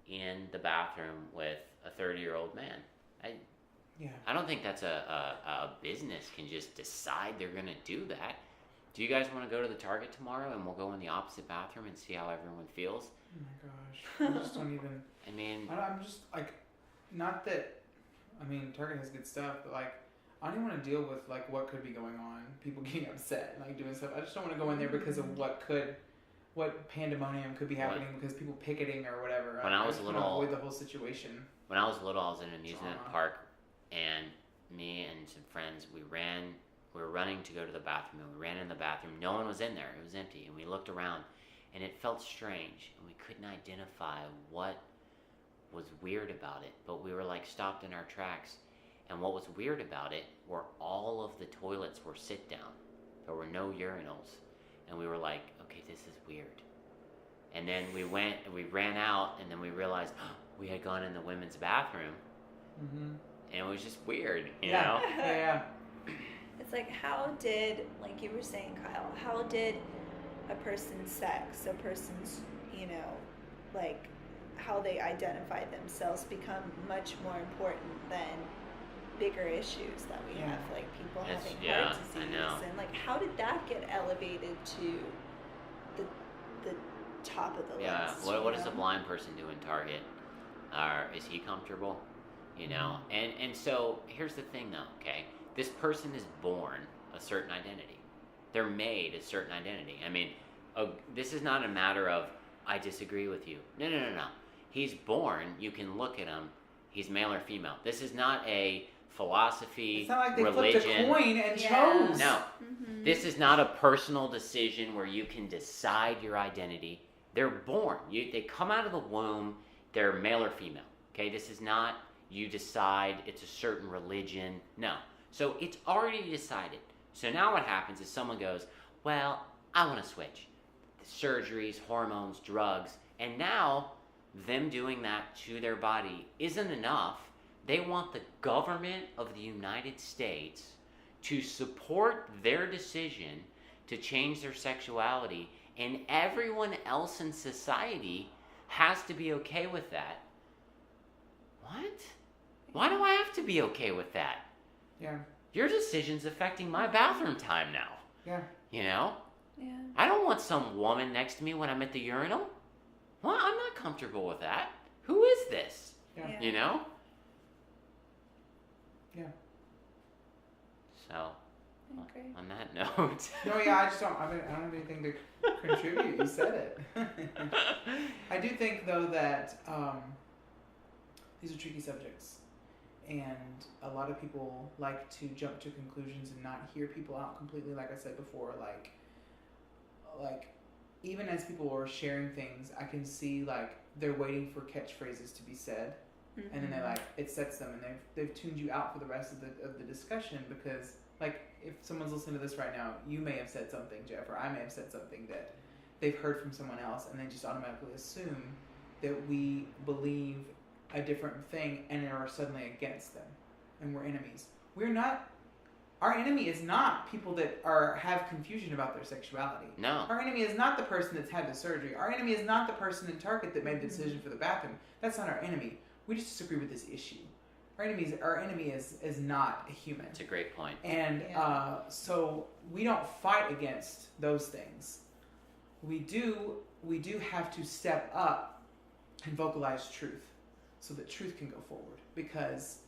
in the bathroom with a 30-year-old man? I don't think that's a business can just decide they're going to do that. Do you guys want to go to the Target tomorrow and we'll go in the opposite bathroom and see how everyone feels? Oh my gosh. I just don't even... I mean... I'm just, like... Not that... I mean, Target has good stuff, but, like... I don't even want to deal with, like, what could be going on. People getting upset and, like, doing stuff. I just don't want to go in there because of what pandemonium could be happening because people picketing or whatever. When I was little... avoid the whole situation. When I was little, I was in an amusement park, and me and some friends, we were running to go to the bathroom, and we ran in the bathroom. No one was in there. It was empty, and we looked around, and it felt strange, and we couldn't identify what was weird about it, but we were like stopped in our tracks. And what was weird about it were all of the toilets were sit down. There were no urinals, and we were like, okay, this is weird. And then we ran out, and then we realized we had gone in the women's bathroom, and it was just weird, you Yeah. know? Yeah. It's like, how did, like you were saying, Kyle, how did a person's sex, a person's, you know, like how they identify themselves become much more important than bigger issues that we Yeah. have, like people It's- having yeah, heart I disease, know. and like how did that get elevated to the top of the Yeah. list? What you does a know? blind person do in Target? Is he comfortable? You know? And so here's the thing though, okay? This person is born a certain identity. They're made a certain identity. I mean, this is not a matter of, I disagree with you. No. He's born, you can look at him, he's male or female. This is not a philosophy, It's not like they religion. flipped a coin and Yeah. chose. No. Mhm. This is not a personal decision where you can decide your identity. They're born. They come out of the womb, they're male or female. Okay, this is not you decide it's a certain religion. No. So it's already decided. So now what happens is someone goes, well, I want to switch. Surgeries, hormones, drugs, and now them doing that to their body isn't enough. They want the government of the United States to support their decision to change their sexuality, and everyone else in society has to be okay with that. What? Why do I have to be okay with that? Yeah. Your decision's affecting my bathroom time now. Yeah. You know? Yeah. I don't want some woman next to me when I'm at the urinal. Well, I'm not comfortable with that. Who is this? Yeah. Yeah. You know? Yeah. So, I agree. on that note. No, yeah, I just don't. I don't have anything to contribute. You said it. I do think though that these are tricky subjects, and a lot of people like to jump to conclusions and not hear people out completely. Like I said before, like even as people are sharing things, I can see like they're waiting for catchphrases to be said. And then they like it sets them, and they've tuned you out for the rest of the discussion, because like if someone's listening to this right now, you may have said something, Jeff, or I may have said something that they've heard from someone else, and they just automatically assume that we believe a different thing and are suddenly against them, and we're enemies. We're not. Our enemy is not people that have confusion about their sexuality. No. Our enemy is not the person that's had the surgery. Our enemy is not the person in Target that made the decision for the bathroom. That's not our enemy. We just disagree with this issue. Our enemy is not a human. That's a great point. And so we don't fight against those things. We do have to step up and vocalize truth so that truth can go forward, because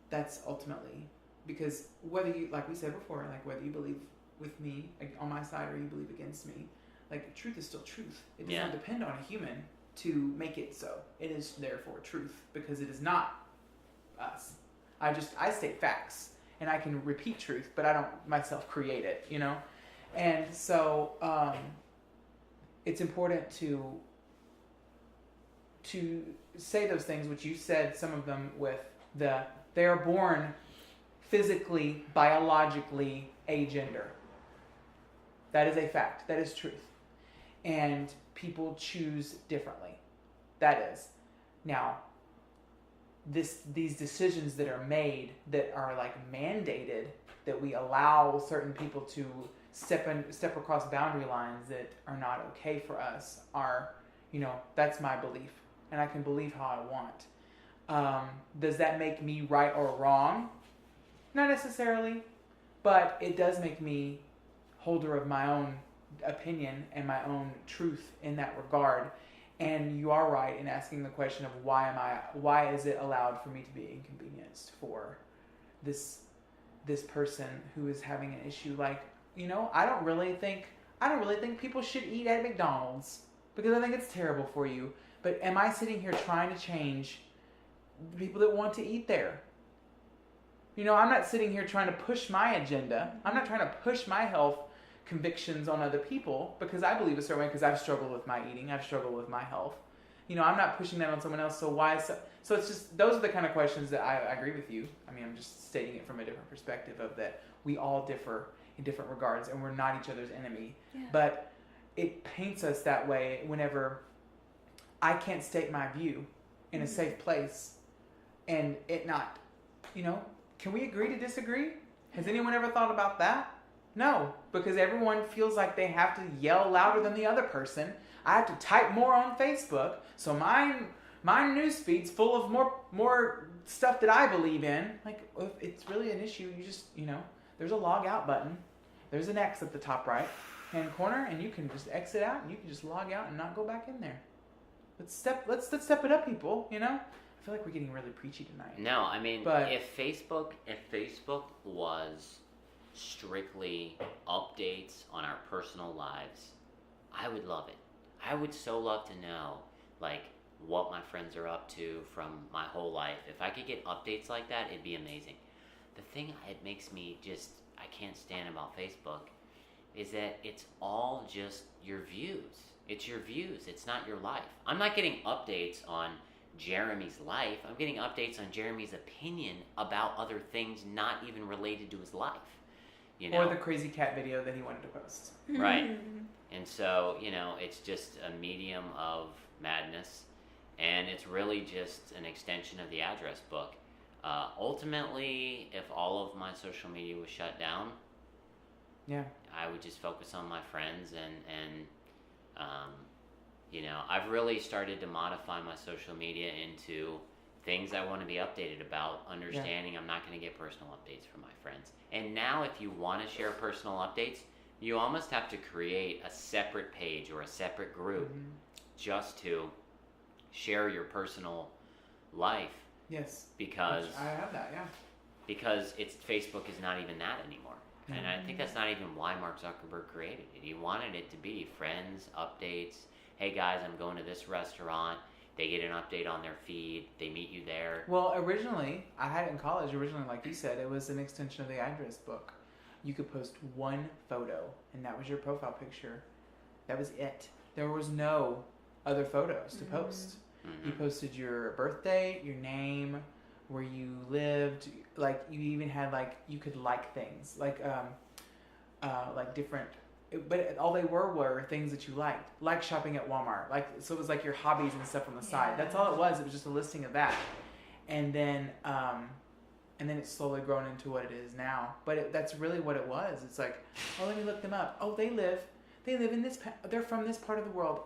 that's ultimately, because whether you, like we said before, like whether you believe with me on my side or you believe against me, like truth is still truth. It does not depend on a human to make it so. It is therefore truth, because it is not us. I state facts and I can repeat truth, but I don't myself create it, you know? And so it's important to say those things, which you said some of them with they are born physically, biologically agender. That is a fact. That is truth. And people choose differently. That is. Now, these decisions that are made that are like mandated, that we allow certain people to step across boundary lines that are not okay for us, are, you know, that's my belief, and I can believe how I want. Does that make me right or wrong? Not necessarily, but it does make me holder of my own opinion and my own truth in that regard. And you are right in asking the question of why is it allowed for me to be inconvenienced for this person who is having an issue? Like, you know, I don't really think people should eat at McDonald's, because I think it's terrible for you. But am I sitting here trying to change the people that want to eat there? You know, I'm not sitting here trying to push my agenda. I'm not trying to push my health convictions on other people because I believe a certain way, because I've struggled with my eating. I've struggled with my health. You know, I'm not pushing that on someone else. So why? So it's just, those are the kind of questions that I agree with you. I mean, I'm just stating it from a different perspective of that we all differ in different regards and we're not each other's enemy. Yeah. But it paints us that way whenever I can't state my view in a safe place and it not can we agree to disagree? Has anyone ever thought about that? No, because everyone feels like they have to yell louder than the other person. I have to type more on Facebook, so my news feed's full of more stuff that I believe in. Like, if it's really an issue, you just, there's a log out button. There's an X at the top right hand corner, and you can just exit out, and you can just log out and not go back in there. Let's step it up, people. I feel like we're getting really preachy tonight. No, I mean, but if Facebook was strictly updates on our personal lives, I would love it. I would so love to know, like, what my friends are up to from my whole life. If I could get updates like that, it'd be amazing. The thing it makes me I can't stand about Facebook is that it's all just your views. It's your views. It's not your life. I'm not getting updates on Jeremy's life. I'm getting updates on Jeremy's opinion about other things not even related to his life. Or the crazy cat video that he wanted to post. Right. And so, it's just a medium of madness, and it's really just an extension of the address book. Ultimately, if all of my social media was shut down, I would just focus on my friends and I've really started to modify my social media into things I want to be updated about, understanding I'm not going to get personal updates from my friends. And now if you want to share personal updates, you almost have to create a separate page or a separate group just to share your personal life. Yes. Because I have that, yeah. Because Facebook is not even that anymore. And I think that's not even why Mark Zuckerberg created it. He wanted it to be friends, updates. Hey guys, I'm going to this restaurant. They get an update on their feed. They meet you there. Well, originally, I had it in college. Originally, like you said, it was an extension of the address book. You could post one photo, and that was your profile picture. That was it. There was no other photos to post. Mm-hmm. You posted your birthday, your name, where you lived. Like, you even had, you could like things. Like different... But all they were things that you liked. Like shopping at Walmart. So it was like your hobbies and stuff on the side. That's all it was. It was just a listing of that. And then it's slowly grown into what it is now. But that's really what it was. It's like, oh, let me look them up. Oh, they live in this, they're from this part of the world.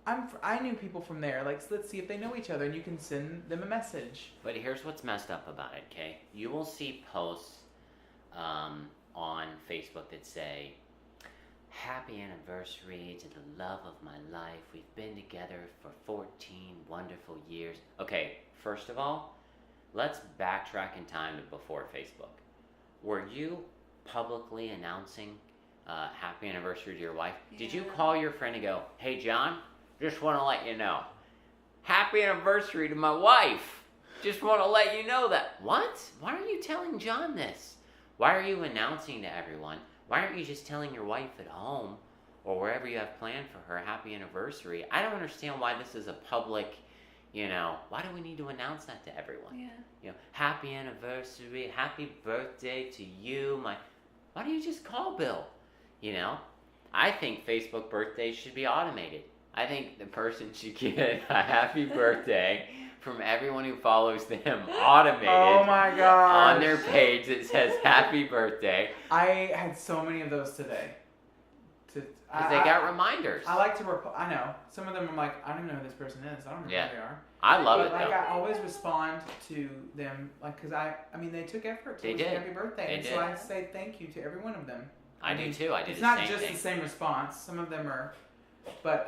I knew people from there. Let's see if they know each other, and you can send them a message. But here's what's messed up about it, okay? You will see posts on Facebook that say, happy anniversary to the love of my life. We've been together for 14 wonderful years. Okay, first of all, let's backtrack in time to before Facebook. Were you publicly announcing happy anniversary to your wife? Yeah. Did you call your friend and go, hey John, just want to let you know, happy anniversary to my wife. Just want to let you know that. What? Why are you telling John this? Why are you announcing to everyone? Why aren't you just telling your wife at home or wherever you have planned for her happy anniversary? I don't understand why this is a public, why do we need to announce that to everyone? Yeah. Happy anniversary, happy birthday to you. Why don't you just call Bill? I think Facebook birthdays should be automated. I think the person should get a happy birthday from everyone who follows them automated. Oh my gosh. On their page that says happy birthday. I had so many of those today. Because they got reminders. I like to I know. Some of them I'm like, I don't know who this person is. I don't know who they are. I love it though. I always respond to them, because they took effort to wish me happy birthday. So I say thank you to every one of them. I do too. It's not just the same response. Some of them are, but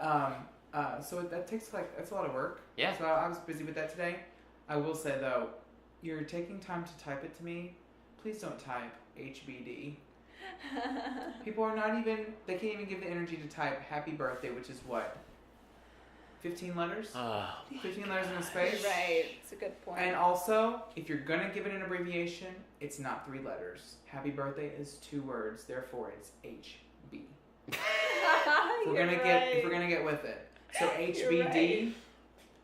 so that takes that's a lot of work. Yeah. So I was busy with that today. I will say though, you're taking time to type it to me. Please don't type HBD. People are they can't even give the energy to type happy birthday, which is what? 15 letters? 15 letters in a space? Right. It's a good point. And also, if you're going to give it an abbreviation, it's not 3 letters. Happy birthday is 2 words, therefore it's HB. If we're gonna get with it. So HBD,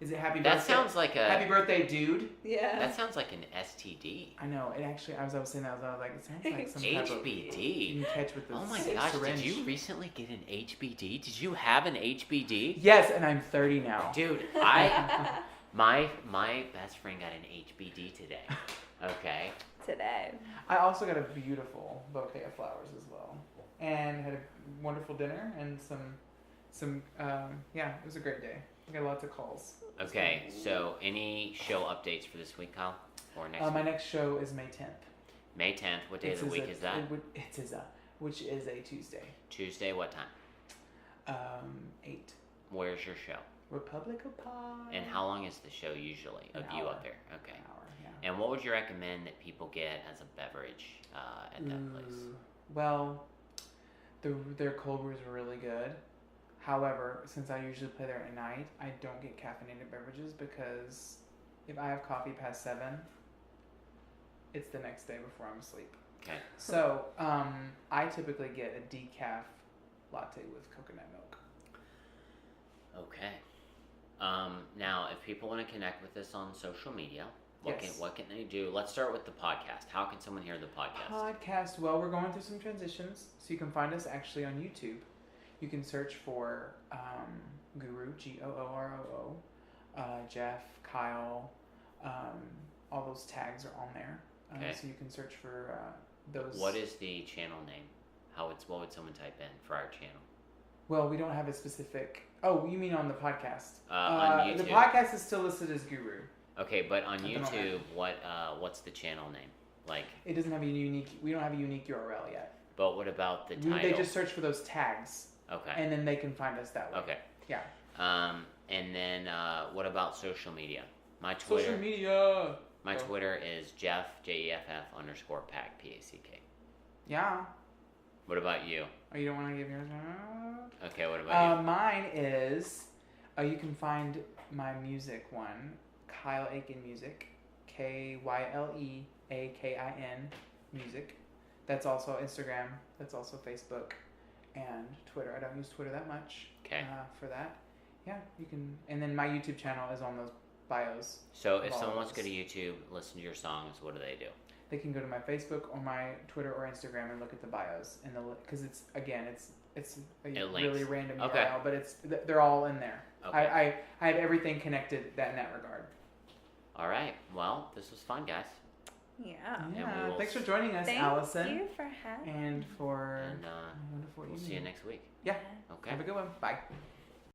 is it happy birthday? That sounds like a happy birthday, dude. Yeah. That sounds like an STD. I know. It actually. I was saying that. I was like, it sounds like some HBD. type of. You can catch with the oh my gosh! syringe. Did you recently get an HBD? Did you have an HBD? Yes, and I'm 30 now. Dude, my best friend got an HBD today. Okay. today. I also got a beautiful bouquet of flowers as well, and had a wonderful dinner and some yeah, it was a great day. I got lots of calls. Okay, so any show updates for this week, Kyle? Or next My week? next show is May 10th. May 10th. What day of the week is that? Which is a Tuesday. Tuesday, what time? 8. Where's your show? Republic of Pie. And how long is the show usually of you up there? Okay. An hour, yeah. And what would you recommend that people get as a beverage at that place? Well, their cold brews are really good. However, since I usually play there at night, I don't get caffeinated beverages because if I have coffee past 7, it's the next day before I'm asleep. Okay. So, I typically get a decaf latte with coconut milk. Okay. Now, if people want to connect with us on social media, what can they do? Let's start with the podcast. How can someone hear the podcast? Well, we're going through some transitions, so you can find us actually on YouTube. You can search for Guru, Gooroo, Jeff, Kyle, all those tags are on there. Okay. So you can search for those. What is the channel name? What would someone type in for our channel? Well, we don't have a specific. Oh, you mean on the podcast? On YouTube. The podcast is still listed as Guru. Okay, but on YouTube, what's the channel name? Like, it doesn't have a unique. We don't have a unique URL yet. But what about the title? They just search for those tags. Okay. And then they can find us that way. Okay. Yeah. And then what about social media? My Twitter. Social media. My Twitter is Jeff _Pack PACK. Yeah. What about you? Oh, you don't want to give yours? Okay. What about you? Mine is. You can find my music one, Kyle Aiken Music, KYLEAKIN Music. That's also Instagram. That's also Facebook. And Twitter. I don't use Twitter that much. Okay. For that, yeah, you can. And then my YouTube channel is on those bios. So if someone wants to go to YouTube, listen to your songs, what do they do? They can go to my Facebook or my Twitter or Instagram and look at the bios and because it's a really random URL, but they're all in there. Okay. I have everything connected in that regard. All right. Well, this was fun, guys. Yeah. Thanks for joining us, Alison. Thank you for having me. And for we'll see you next week. Yeah. Okay. Have a good one. Bye.